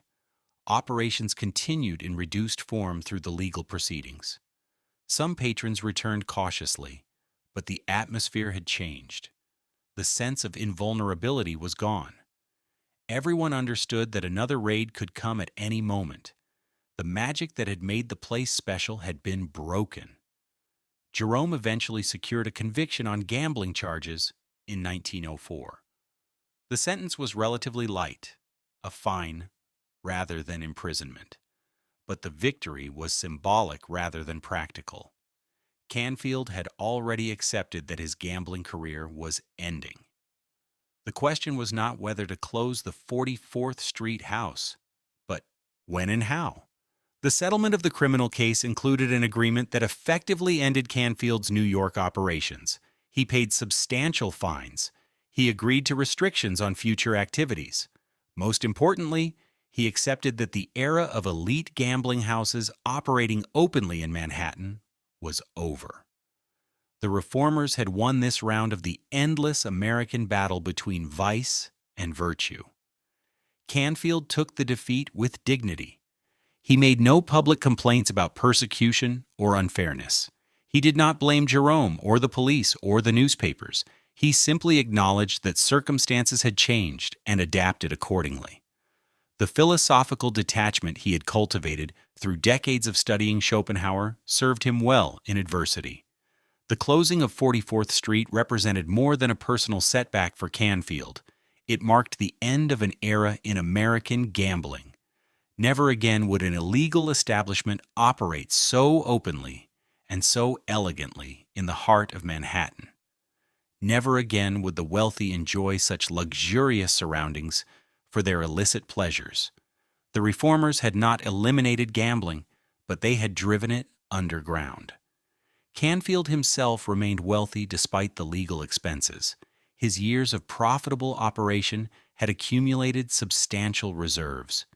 Speaker 1: Operations continued in reduced form through the legal proceedings. Some patrons returned cautiously, but the atmosphere had changed. The sense of invulnerability was gone. Everyone understood that another raid could come at any moment. The magic that had made the place special had been broken. Jerome eventually secured a conviction on gambling charges in 1904. The sentence was relatively light, a fine rather than imprisonment. But the victory was symbolic rather than practical. Canfield had already accepted that his gambling career was ending. The question was not whether to close the 44th Street house, but when and how. The settlement of the criminal case included an agreement that effectively ended Canfield's New York operations. He paid substantial fines. He agreed to restrictions on future activities. Most importantly, he accepted that the era of elite gambling houses operating openly in Manhattan was over. The reformers had won this round of the endless American battle between vice and virtue. Canfield took the defeat with dignity. He made no public complaints about persecution or unfairness. He did not blame Jerome or the police or the newspapers. He simply acknowledged that circumstances had changed and adapted accordingly. The philosophical detachment he had cultivated through decades of studying Schopenhauer served him well in adversity. The closing of 44th Street represented more than a personal setback for Canfield. It marked the end of an era in American gambling. Never again would an illegal establishment operate so openly and so elegantly in the heart of Manhattan. Never again would the wealthy enjoy such luxurious surroundings for their illicit pleasures. The reformers had not eliminated gambling, but they had driven it underground. Canfield himself remained wealthy despite the legal expenses. His years of profitable operation had accumulated substantial reserves.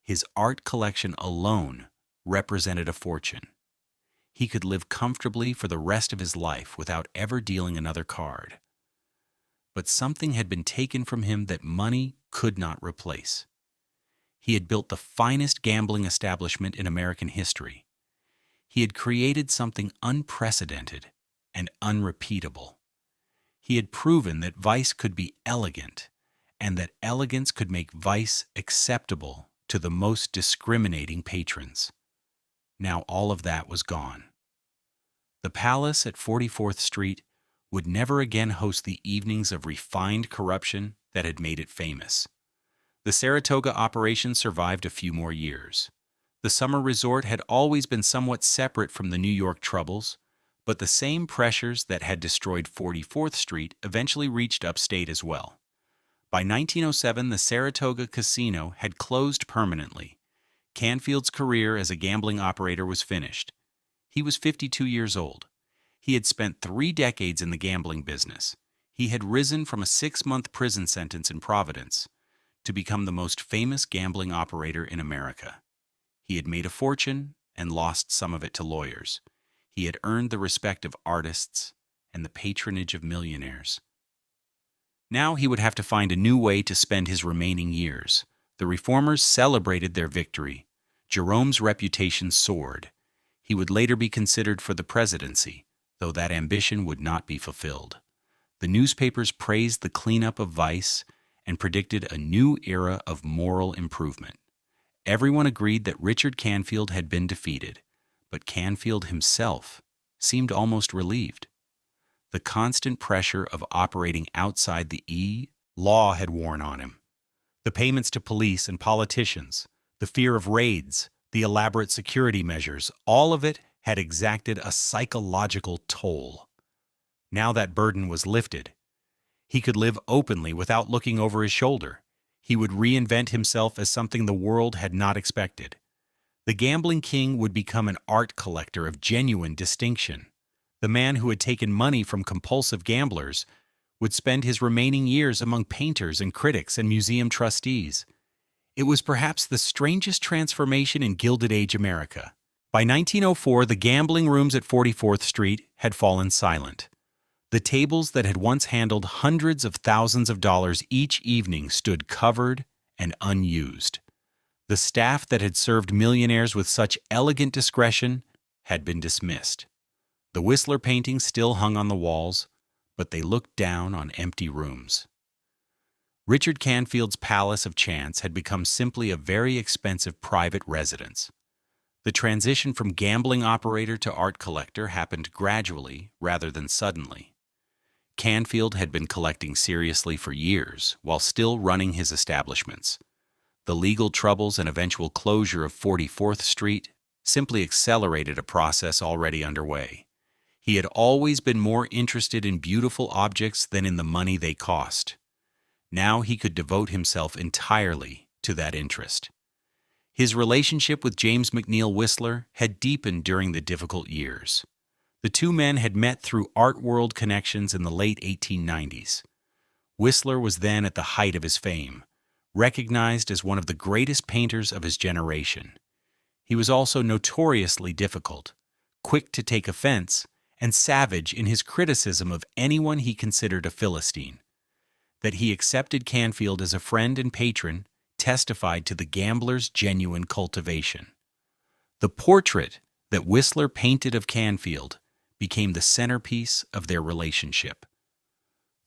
Speaker 1: His art collection alone represented a fortune. He could live comfortably for the rest of his life without ever dealing another card. But something had been taken from him that money could not replace. He had built the finest gambling establishment in American history. He had created something unprecedented and unrepeatable. He had proven that vice could be elegant, and that elegance could make vice acceptable to the most discriminating patrons. Now all of that was gone. The Palace at 44th Street would never again host the evenings of refined corruption that had made it famous. The Saratoga operation survived a few more years. The summer resort had always been somewhat separate from the New York troubles, but the same pressures that had destroyed 44th Street eventually reached upstate as well. By 1907, the Saratoga Casino had closed permanently. Canfield's career as a gambling operator was finished. He was 52 years old. He had spent 3 decades in the gambling business. He had risen from a 6-month prison sentence in Providence to become the most famous gambling operator in America. He had made a fortune and lost some of it to lawyers. He had earned the respect of artists and the patronage of millionaires. Now he would have to find a new way to spend his remaining years. The reformers celebrated their victory. Jerome's reputation soared. He would later be considered for the presidency, though that ambition would not be fulfilled. The newspapers praised the cleanup of vice and predicted a new era of moral improvement. Everyone agreed that Richard Canfield had been defeated, but Canfield himself seemed almost relieved. The constant pressure of operating outside the law had worn on him. The payments to police and politicians, the fear of raids, the elaborate security measures, all of it had exacted a psychological toll. Now that burden was lifted. He could live openly without looking over his shoulder. He would reinvent himself as something the world had not expected. The gambling king would become an art collector of genuine distinction. The man who had taken money from compulsive gamblers would spend his remaining years among painters and critics and museum trustees. It was perhaps the strangest transformation in Gilded Age America. By 1904, the gambling rooms at 44th Street had fallen silent. The tables that had once handled hundreds of thousands of dollars each evening stood covered and unused. The staff that had served millionaires with such elegant discretion had been dismissed. The Whistler paintings still hung on the walls, but they looked down on empty rooms. Richard Canfield's Palace of Chance had become simply a very expensive private residence. The transition from gambling operator to art collector happened gradually rather than suddenly. Canfield had been collecting seriously for years while still running his establishments. The legal troubles and eventual closure of 44th Street simply accelerated a process already underway. He had always been more interested in beautiful objects than in the money they cost. Now he could devote himself entirely to that interest. His relationship with James McNeill Whistler had deepened during the difficult years. The two men had met through art world connections in the late 1890s. Whistler was then at the height of his fame, recognized as one of the greatest painters of his generation. He was also notoriously difficult, quick to take offense, and savage in his criticism of anyone he considered a Philistine. That he accepted Canfield as a friend and patron testified to the gambler's genuine cultivation. The portrait that Whistler painted of Canfield became the centerpiece of their relationship.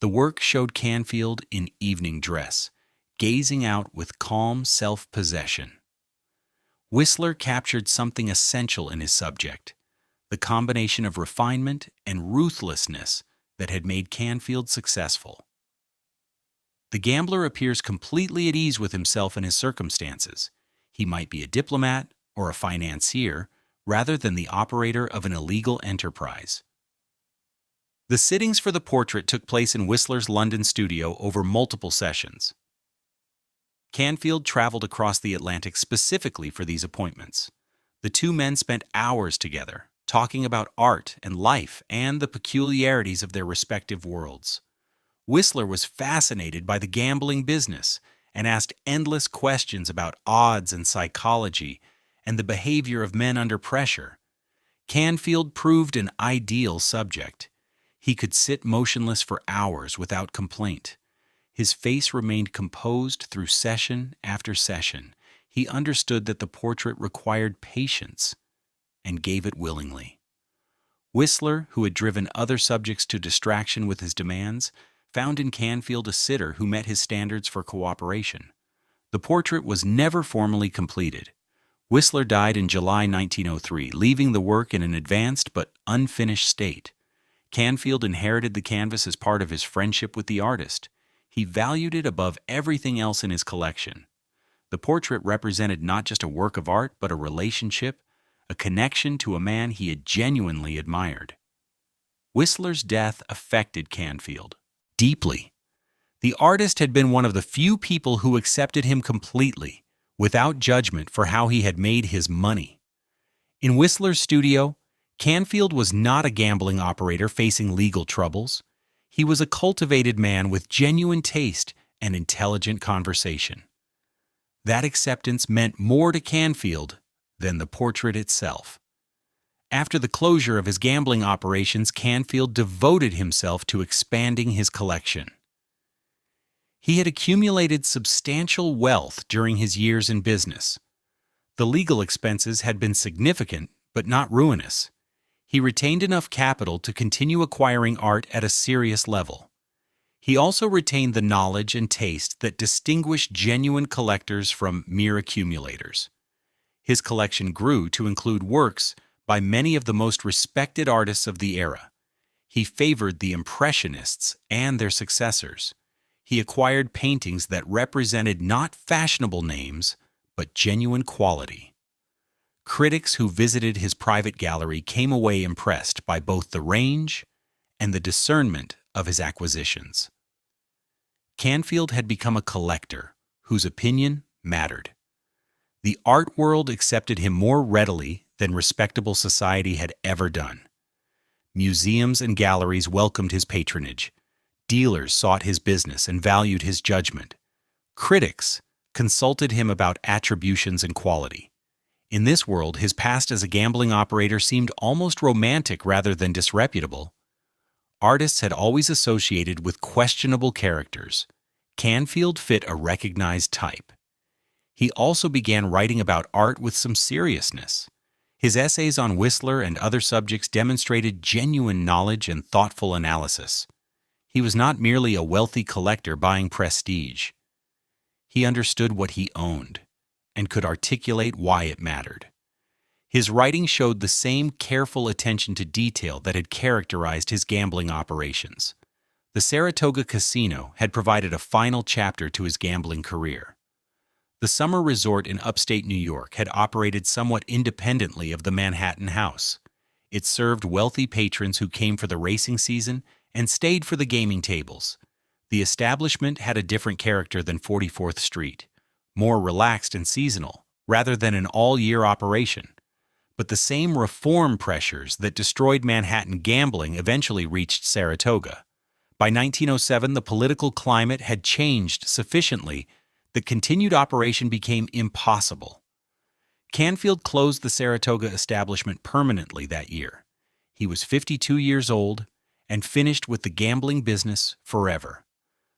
Speaker 1: The work showed Canfield in evening dress, gazing out with calm self-possession. Whistler captured something essential in his subject, the combination of refinement and ruthlessness that had made Canfield successful. The gambler appears completely at ease with himself and his circumstances. He might be a diplomat or a financier rather than the operator of an illegal enterprise. The sittings for the portrait took place in Whistler's London studio over multiple sessions. Canfield traveled across the Atlantic specifically for these appointments. The two men spent hours together, talking about art and life and the peculiarities of their respective worlds. Whistler was fascinated by the gambling business and asked endless questions about odds and psychology and the behavior of men under pressure. Canfield proved an ideal subject. He could sit motionless for hours without complaint. His face remained composed through session after session. He understood that the portrait required patience and gave it willingly. Whistler, who had driven other subjects to distraction with his demands, found in Canfield a sitter who met his standards for cooperation. The portrait was never formally completed. Whistler died in July 1903, leaving the work in an advanced but unfinished state. Canfield inherited the canvas as part of his friendship with the artist. He valued it above everything else in his collection. The portrait represented not just a work of art, but a relationship, a connection to a man he had genuinely admired. Whistler's death affected Canfield deeply. The artist had been one of the few people who accepted him completely, without judgment for how he had made his money. In Whistler's studio, Canfield was not a gambling operator facing legal troubles. He was a cultivated man with genuine taste and intelligent conversation. That acceptance meant more to Canfield than the portrait itself. After the closure of his gambling operations, Canfield devoted himself to expanding his collection. He had accumulated substantial wealth during his years in business. The legal expenses had been significant, but not ruinous. He retained enough capital to continue acquiring art at a serious level. He also retained the knowledge and taste that distinguish genuine collectors from mere accumulators. His collection grew to include works by many of the most respected artists of the era. He favored the Impressionists and their successors. He acquired paintings that represented not fashionable names, but genuine quality. Critics who visited his private gallery came away impressed by both the range and the discernment of his acquisitions. Canfield had become a collector whose opinion mattered. The art world accepted him more readily than respectable society had ever done. Museums and galleries welcomed his patronage. Dealers sought his business and valued his judgment. Critics consulted him about attributions and quality. In this world, his past as a gambling operator seemed almost romantic rather than disreputable. Artists had always associated with questionable characters. Canfield fit a recognized type. He also began writing about art with some seriousness. His essays on Whistler and other subjects demonstrated genuine knowledge and thoughtful analysis. He was not merely a wealthy collector buying prestige. He understood what he owned and could articulate why it mattered. His writing showed the same careful attention to detail that had characterized his gambling operations. The Saratoga Casino had provided a final chapter to his gambling career. The summer resort in upstate New York had operated somewhat independently of the Manhattan house. It served wealthy patrons who came for the racing season and stayed for the gaming tables. The establishment had a different character than 44th Street, more relaxed and seasonal, rather than an all-year operation. But the same reform pressures that destroyed Manhattan gambling eventually reached Saratoga. By 1907, the political climate had changed sufficiently that continued operation became impossible. Canfield closed the Saratoga establishment permanently that year. He was 52 years old and finished with the gambling business forever.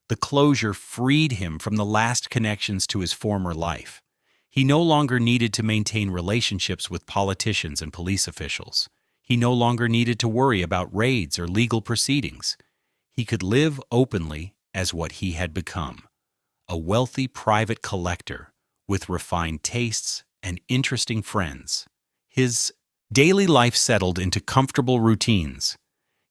Speaker 1: The closure freed him from the last connections to his former life. He no longer needed to maintain relationships with politicians and police officials. He no longer needed to worry about raids or legal proceedings. He could live openly as what he had become, a wealthy private collector with refined tastes and interesting friends. His daily life settled into comfortable routines.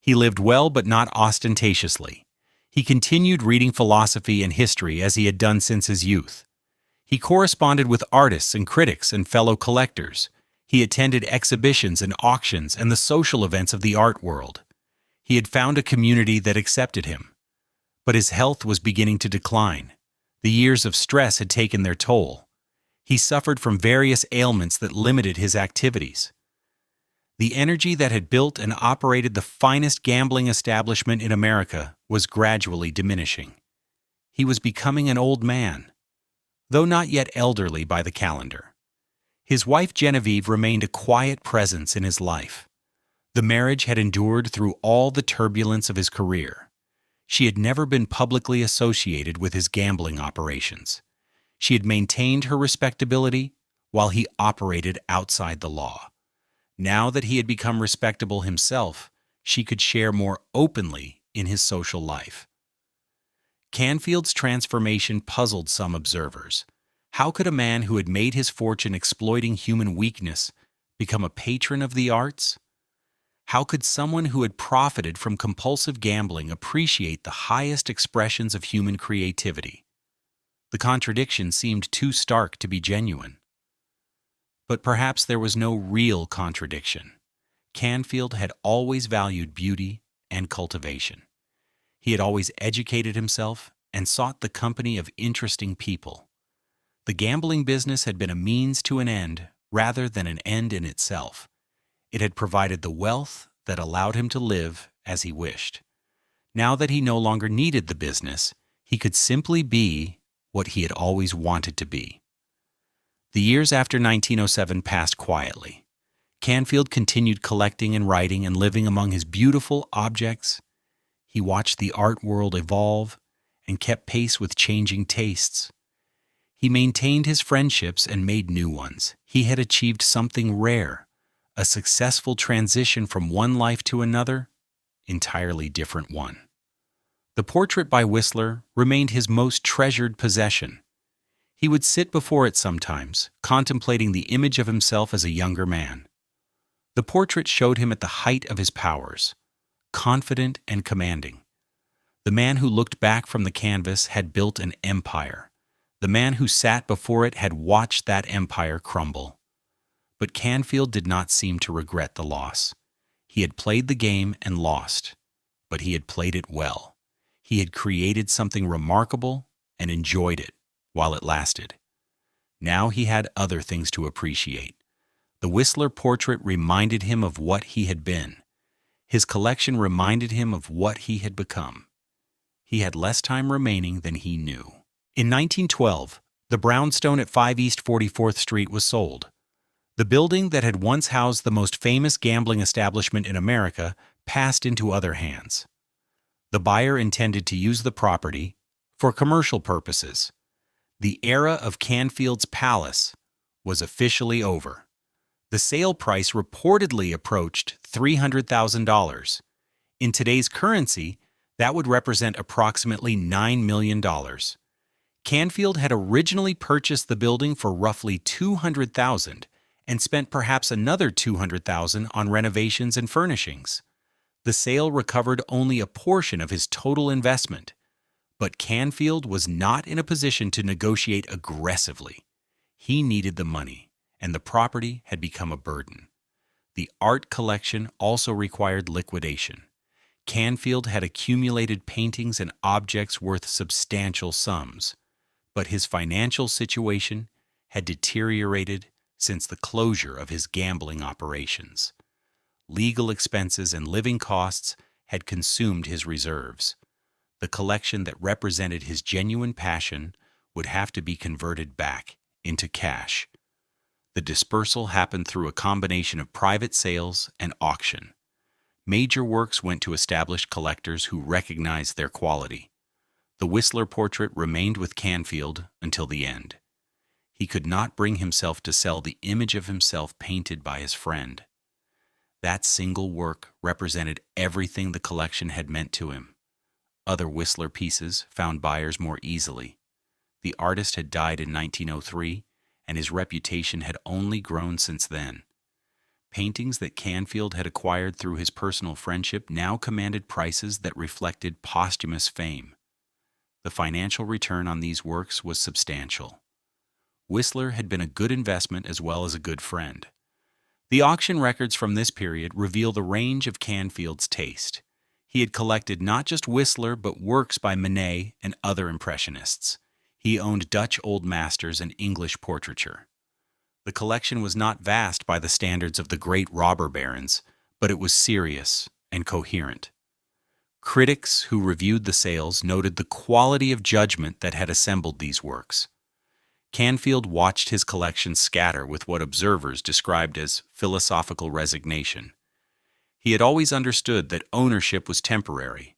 Speaker 1: He lived well but not ostentatiously. He continued reading philosophy and history as he had done since his youth. He corresponded with artists and critics and fellow collectors. He attended exhibitions and auctions and the social events of the art world. He had found a community that accepted him. But his health was beginning to decline. The years of stress had taken their toll. He suffered from various ailments that limited his activities. The energy that had built and operated the finest gambling establishment in America was gradually diminishing. He was becoming an old man, though not yet elderly by the calendar. His wife Genevieve remained a quiet presence in his life. The marriage had endured through all the turbulence of his career. She had never been publicly associated with his gambling operations. She had maintained her respectability while he operated outside the law. Now that he had become respectable himself, she could share more openly in his social life. Canfield's transformation puzzled some observers. How could a man who had made his fortune exploiting human weakness become a patron of the arts? How could someone who had profited from compulsive gambling appreciate the highest expressions of human creativity? The contradiction seemed too stark to be genuine. But perhaps there was no real contradiction. Canfield had always valued beauty and cultivation. He had always educated himself and sought the company of interesting people. The gambling business had been a means to an end rather than an end in itself. It had provided the wealth that allowed him to live as he wished. Now that he no longer needed the business, he could simply be what he had always wanted to be. The years after 1907 passed quietly. Canfield continued collecting and writing and living among his beautiful objects. He watched the art world evolve and kept pace with changing tastes. He maintained his friendships and made new ones. He had achieved something rare, a successful transition from one life to another, entirely different one. The portrait by Whistler remained his most treasured possession. He would sit before it sometimes, contemplating the image of himself as a younger man. The portrait showed him at the height of his powers, confident and commanding. The man who looked back from the canvas had built an empire. The man who sat before it had watched that empire crumble. But Canfield did not seem to regret the loss. He had played the game and lost, but he had played it well. He had created something remarkable and enjoyed it while it lasted. Now he had other things to appreciate. The Whistler portrait reminded him of what he had been. His collection reminded him of what he had become. He had less time remaining than he knew. In 1912, the brownstone at 5 East 44th Street was sold. The building that had once housed the most famous gambling establishment in America passed into other hands. The buyer intended to use the property for commercial purposes. The era of Canfield's Palace was officially over. The sale price reportedly approached $300,000. In today's currency, that would represent approximately $9 million. Canfield had originally purchased the building for roughly $200,000 and spent perhaps another $200,000 on renovations and furnishings. The sale recovered only a portion of his total investment. But Canfield was not in a position to negotiate aggressively. He needed the money, and the property had become a burden. The art collection also required liquidation. Canfield had accumulated paintings and objects worth substantial sums, but his financial situation had deteriorated since the closure of his gambling operations. Legal expenses and living costs had consumed his reserves. The collection that represented his genuine passion would have to be converted back into cash. The dispersal happened through a combination of private sales and auction. Major works went to established collectors who recognized their quality. The Whistler portrait remained with Canfield until the end. He could not bring himself to sell the image of himself painted by his friend. That single work represented everything the collection had meant to him. Other Whistler pieces found buyers more easily. The artist had died in 1903, and his reputation had only grown since then. Paintings that Canfield had acquired through his personal friendship now commanded prices that reflected posthumous fame. The financial return on these works was substantial. Whistler had been a good investment as well as a good friend. The auction records from this period reveal the range of Canfield's taste. He had collected not just Whistler but works by Manet and other Impressionists. He owned Dutch Old Masters and English portraiture. The collection was not vast by the standards of the great robber barons, but it was serious and coherent. Critics who reviewed the sales noted the quality of judgment that had assembled these works. Canfield watched his collection scatter with what observers described as philosophical resignation. He had always understood that ownership was temporary.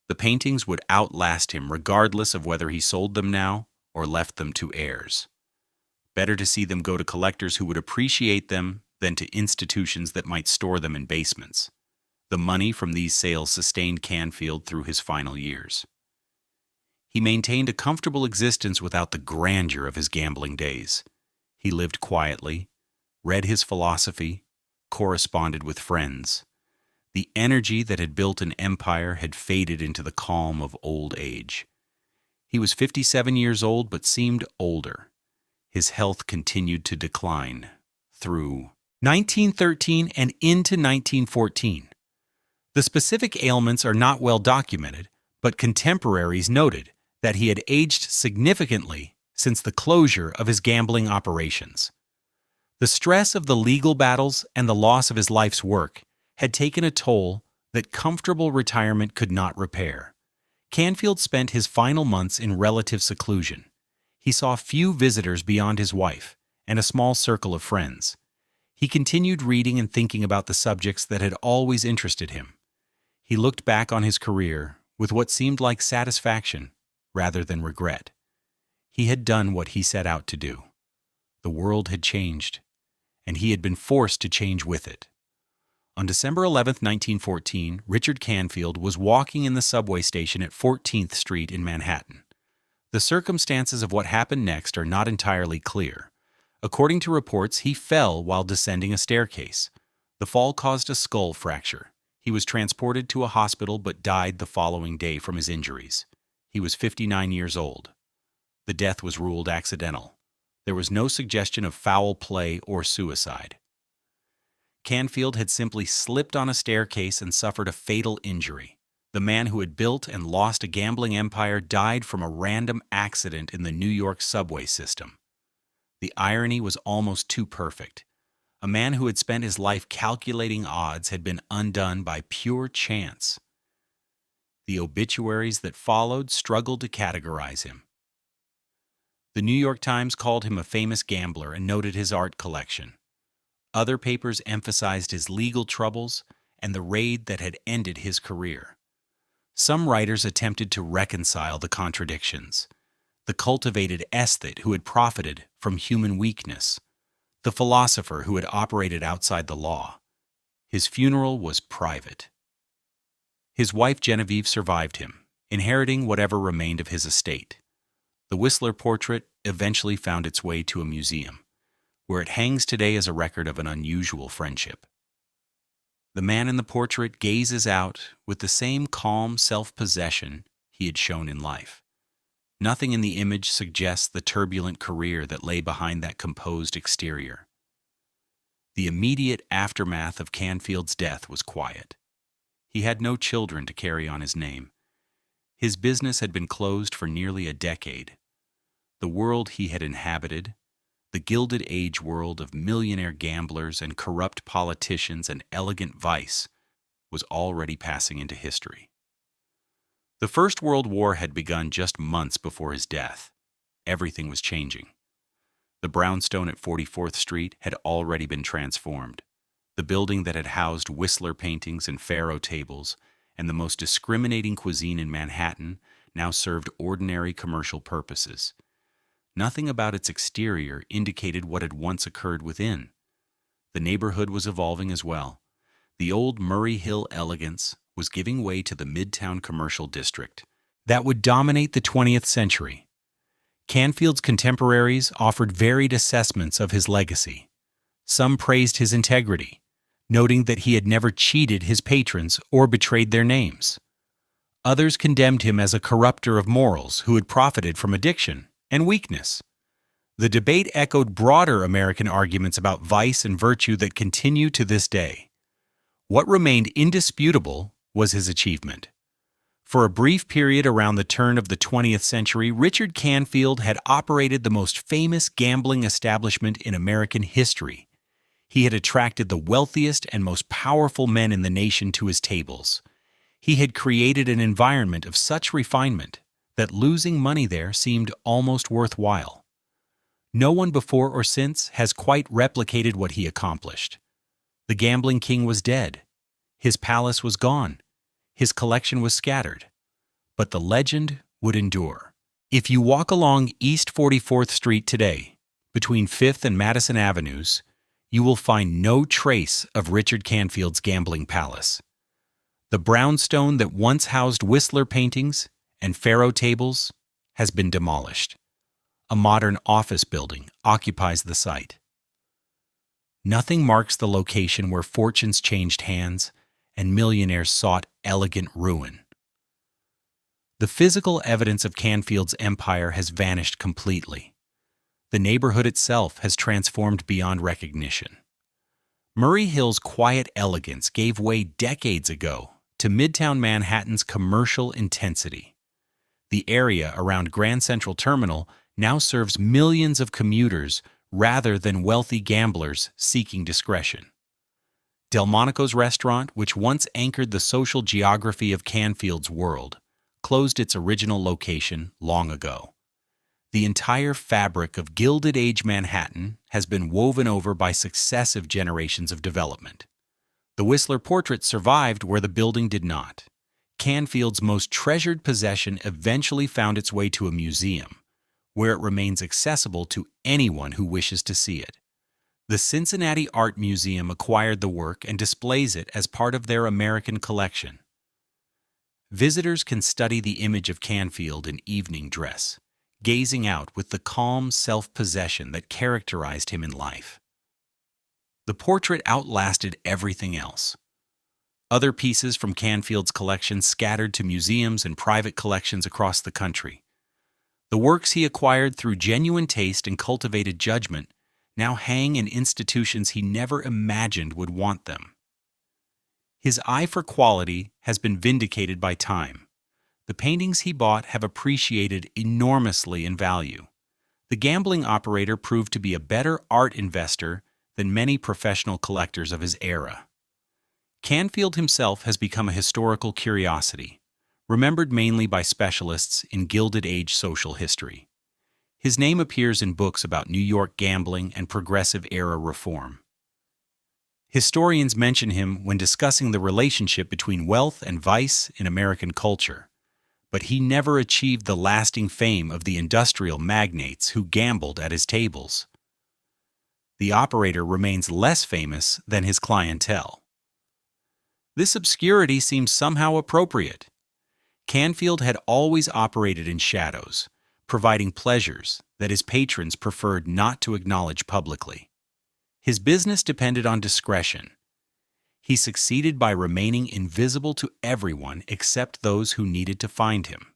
Speaker 1: The paintings would outlast him regardless of whether he sold them now or left them to heirs. Better to see them go to collectors who would appreciate them than to institutions that might store them in basements. The money from these sales sustained Canfield through his final years. He maintained a comfortable existence without the grandeur of his gambling days. He lived quietly, read his philosophy, corresponded with friends. The energy that had built an empire had faded into the calm of old age. He was 57 years old but seemed older. His health continued to decline through 1913 and into 1914. The specific ailments are not well documented, but contemporaries noted that he had aged significantly since the closure of his gambling operations. The stress of the legal battles and the loss of his life's work had taken a toll that comfortable retirement could not repair. Canfield spent his final months in relative seclusion. He saw few visitors beyond his wife and a small circle of friends. He continued reading and thinking about the subjects that had always interested him. He looked back on his career with what seemed like satisfaction rather than regret. He had done what he set out to do. The world had changed, and he had been forced to change with it. On December 11, 1914, Richard Canfield was walking in the subway station at 14th Street in Manhattan. The circumstances of what happened next are not entirely clear. According to reports, he fell while descending a staircase. The fall caused a skull fracture. He was transported to a hospital but died the following day from his injuries. He was 59 years old. The death was ruled accidental. There was no suggestion of foul play or suicide. Canfield had simply slipped on a staircase and suffered a fatal injury. The man who had built and lost a gambling empire died from a random accident in the New York subway system. The irony was almost too perfect. A man who had spent his life calculating odds had been undone by pure chance. The obituaries that followed struggled to categorize him. The New York Times called him a famous gambler and noted his art collection. Other papers emphasized his legal troubles and the raid that had ended his career. Some writers attempted to reconcile the contradictions. The cultivated aesthete who had profited from human weakness. The philosopher who had operated outside the law. His funeral was private. His wife Genevieve survived him, inheriting whatever remained of his estate. The Whistler portrait eventually found its way to a museum, where it hangs today as a record of an unusual friendship. The man in the portrait gazes out with the same calm self-possession he had shown in life. Nothing in the image suggests the turbulent career that lay behind that composed exterior. The immediate aftermath of Canfield's death was quiet. He had no children to carry on his name. His business had been closed for nearly a decade. The world he had inhabited, the Gilded Age world of millionaire gamblers and corrupt politicians and elegant vice, was already passing into history. The First World War had begun just months before his death. Everything was changing. The brownstone at 44th Street had already been transformed. The building that had housed Whistler paintings and faro tables and the most discriminating cuisine in Manhattan now served ordinary commercial purposes. Nothing about its exterior indicated what had once occurred within. The neighborhood was evolving as well. The old Murray Hill elegance was giving way to the Midtown commercial district that would dominate the 20th century. Canfield's contemporaries offered varied assessments of his legacy. Some praised his integrity, noting that he had never cheated his patrons or betrayed their names. Others condemned him as a corrupter of morals who had profited from addiction and weakness. The debate echoed broader American arguments about vice and virtue that continue to this day. What remained indisputable was his achievement. For a brief period around the turn of the 20th century, Richard Canfield had operated the most famous gambling establishment in American history. He had attracted the wealthiest and most powerful men in the nation to his tables. He had created an environment of such refinement that losing money there seemed almost worthwhile. No one before or since has quite replicated what he accomplished. The gambling king was dead. His palace was gone. His collection was scattered. But the legend would endure. If you walk along East 44th Street today, between 5th and Madison Avenues, you will find no trace of Richard Canfield's gambling palace. The brownstone that once housed Whistler paintings and faro tables has been demolished. A modern office building occupies the site. Nothing marks the location where fortunes changed hands and millionaires sought elegant ruin. The physical evidence of Canfield's empire has vanished completely. The neighborhood itself has transformed beyond recognition. Murray Hill's quiet elegance gave way decades ago to Midtown Manhattan's commercial intensity. The area around Grand Central Terminal now serves millions of commuters rather than wealthy gamblers seeking discretion. Delmonico's restaurant, which once anchored the social geography of Canfield's world, closed its original location long ago. The entire fabric of Gilded Age Manhattan has been woven over by successive generations of development. The Whistler portrait survived where the building did not. Canfield's most treasured possession eventually found its way to a museum, where it remains accessible to anyone who wishes to see it. The Cincinnati Art Museum acquired the work and displays it as part of their American collection. Visitors can study the image of Canfield in evening dress, gazing out with the calm self-possession that characterized him in life. The portrait outlasted everything else. Other pieces from Canfield's collection scattered to museums and private collections across the country. The works he acquired through genuine taste and cultivated judgment now hang in institutions he never imagined would want them. His eye for quality has been vindicated by time. The paintings he bought have appreciated enormously in value. The gambling operator proved to be a better art investor than many professional collectors of his era. Canfield himself has become a historical curiosity, remembered mainly by specialists in Gilded Age social history. His name appears in books about New York gambling and progressive-era reform. Historians mention him when discussing the relationship between wealth and vice in American culture, but he never achieved the lasting fame of the industrial magnates who gambled at his tables. The operator remains less famous than his clientele. This obscurity seems somehow appropriate. Canfield had always operated in shadows, providing pleasures that his patrons preferred not to acknowledge publicly. His business depended on discretion. He succeeded by remaining invisible to everyone except those who needed to find him.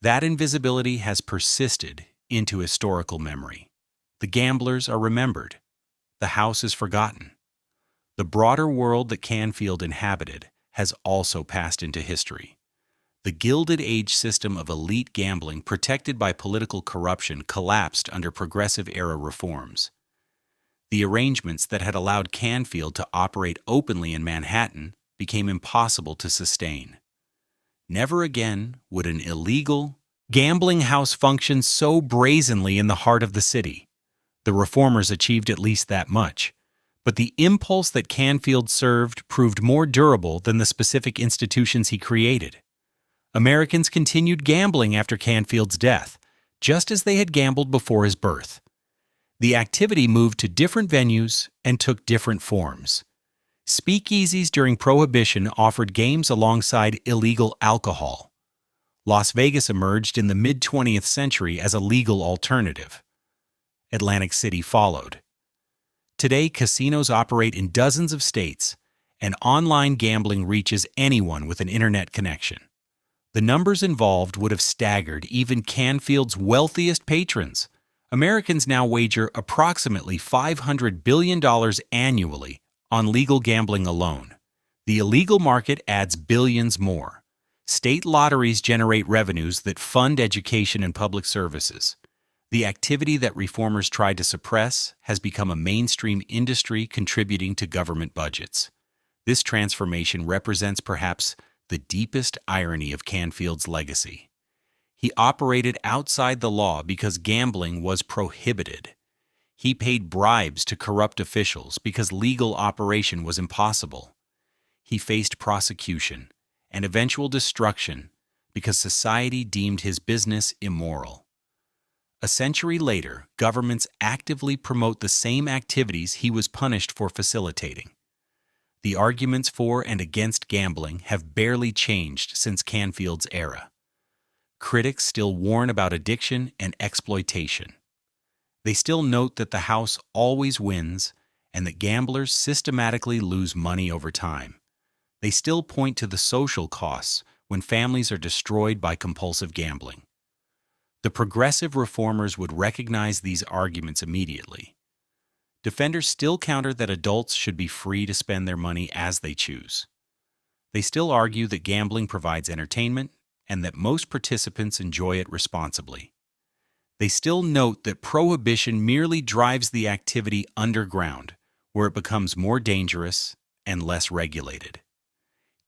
Speaker 1: That invisibility has persisted into historical memory. The gamblers are remembered. The house is forgotten. The broader world that Canfield inhabited has also passed into history. The Gilded Age system of elite gambling protected by political corruption collapsed under progressive-era reforms. The arrangements that had allowed Canfield to operate openly in Manhattan became impossible to sustain. Never again would an illegal gambling house function so brazenly in the heart of the city. The reformers achieved at least that much, but the impulse that Canfield served proved more durable than the specific institutions he created. Americans continued gambling after Canfield's death, just as they had gambled before his birth. The activity moved to different venues and took different forms. Speakeasies during Prohibition offered games alongside illegal alcohol. Las Vegas emerged in the mid-20th century as a legal alternative. Atlantic City followed. Today, casinos operate in dozens of states, and online gambling reaches anyone with an internet connection. The numbers involved would have staggered even Canfield's wealthiest patrons. Americans now wager approximately $500 billion annually on legal gambling alone. The illegal market adds billions more. State lotteries generate revenues that fund education and public services. The activity that reformers tried to suppress has become a mainstream industry contributing to government budgets. This transformation represents perhaps the deepest irony of Canfield's legacy. He operated outside the law because gambling was prohibited. He paid bribes to corrupt officials because legal operation was impossible. He faced prosecution and eventual destruction because society deemed his business immoral. A century later, governments actively promote the same activities he was punished for facilitating. The arguments for and against gambling have barely changed since Canfield's era. Critics still warn about addiction and exploitation. They still note that the house always wins and that gamblers systematically lose money over time. They still point to the social costs when families are destroyed by compulsive gambling. The progressive reformers would recognize these arguments immediately. Defenders still counter that adults should be free to spend their money as they choose. They still argue that gambling provides entertainment and that most participants enjoy it responsibly. They still note that prohibition merely drives the activity underground, where it becomes more dangerous and less regulated.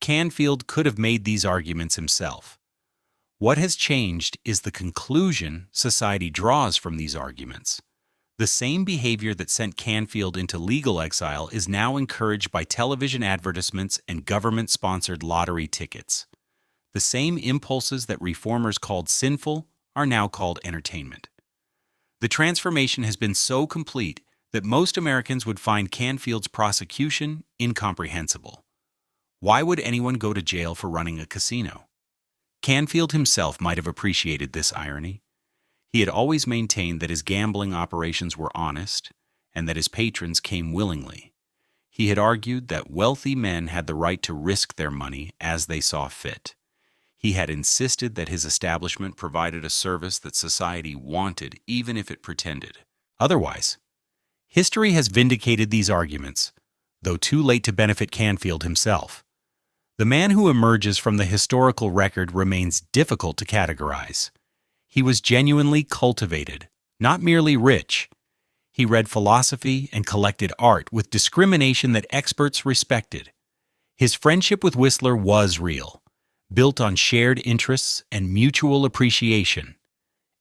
Speaker 1: Canfield could have made these arguments himself. What has changed is the conclusion society draws from these arguments. The same behavior that sent Canfield into legal exile is now encouraged by television advertisements and government-sponsored lottery tickets. The same impulses that reformers called sinful are now called entertainment. The transformation has been so complete that most Americans would find Canfield's prosecution incomprehensible. Why would anyone go to jail for running a casino? Canfield himself might have appreciated this irony. He had always maintained that his gambling operations were honest and that his patrons came willingly. He had argued that wealthy men had the right to risk their money as they saw fit. He had insisted that his establishment provided a service that society wanted even if it pretended otherwise. History has vindicated these arguments, though too late to benefit Canfield himself. The man who emerges from the historical record remains difficult to categorize. He was genuinely cultivated, not merely rich. He read philosophy and collected art with discrimination that experts respected. His friendship with Whistler was real, built on shared interests and mutual appreciation.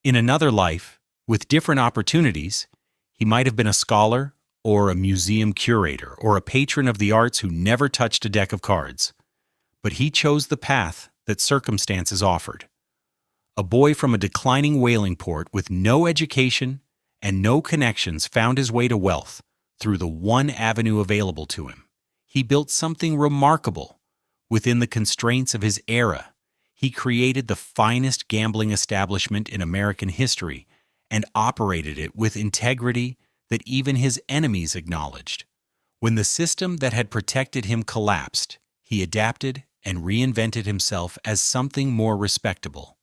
Speaker 1: In another life, with different opportunities, he might have been a scholar or a museum curator or a patron of the arts who never touched a deck of cards. But he chose the path that circumstances offered. A boy from a declining whaling port with no education and no connections found his way to wealth through the one avenue available to him. He built something remarkable within the constraints of his era. He created the finest gambling establishment in American history and operated it with integrity that even his enemies acknowledged. When the system that had protected him collapsed, he adapted and reinvented himself as something more respectable.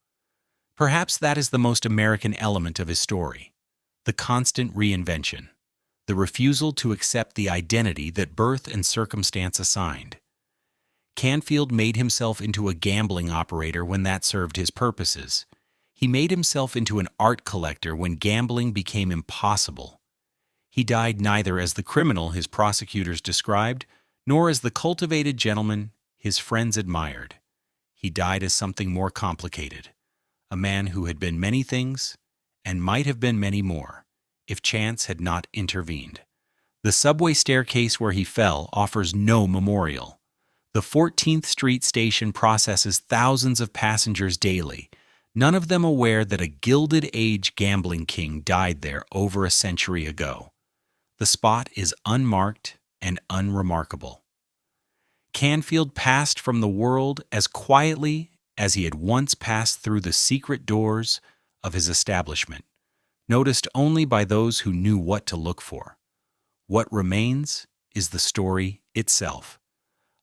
Speaker 1: Perhaps that is the most American element of his story, the constant reinvention, the refusal to accept the identity that birth and circumstance assigned. Canfield made himself into a gambling operator when that served his purposes. He made himself into an art collector when gambling became impossible. He died neither as the criminal his prosecutors described, nor as the cultivated gentleman his friends admired. He died as something more complicated, a man who had been many things and might have been many more if chance had not intervened. The subway staircase where he fell offers no memorial. The 14th Street station processes thousands of passengers daily, none of them aware that a Gilded Age gambling king died there over a century ago. The spot is unmarked and unremarkable. Canfield passed from the world as quietly as he had once passed through the secret doors of his establishment, noticed only by those who knew what to look for. What remains is the story itself.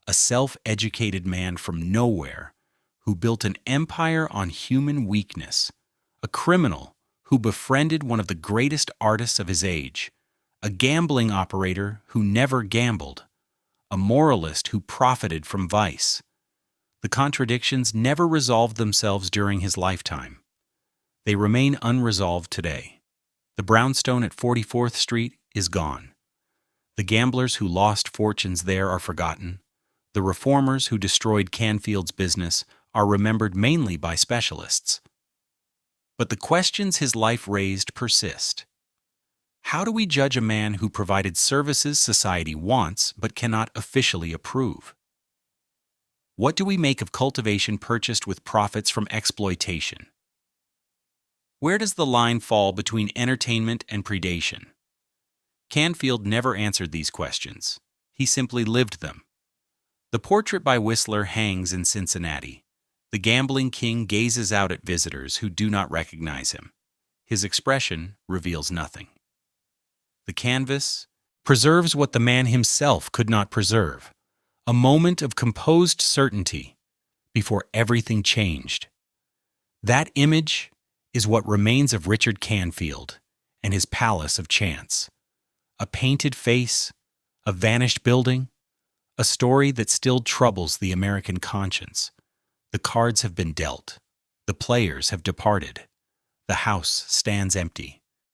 Speaker 1: A self-educated man from nowhere who built an empire on human weakness, a criminal who befriended one of the greatest artists of his age, a gambling operator who never gambled, a moralist who profited from vice. The contradictions never resolved themselves during his lifetime. They remain unresolved today. The brownstone at 44th Street is gone. The gamblers who lost fortunes there are forgotten. The reformers who destroyed Canfield's business are remembered mainly by specialists. But the questions his life raised persist. How do we judge a man who provided services society wants but cannot officially approve? What do we make of cultivation purchased with profits from exploitation? Where does the line fall between entertainment and predation? Canfield never answered these questions. He simply lived them. The portrait by Whistler hangs in Cincinnati. The gambling king gazes out at visitors who do not recognize him. His expression reveals nothing. The canvas preserves what the man himself could not preserve, a moment of composed certainty before everything changed. That image is what remains of Richard Canfield and his palace of chance. A painted face, a vanished building, a story that still troubles the American conscience. The cards have been dealt. The players have departed. The house stands empty.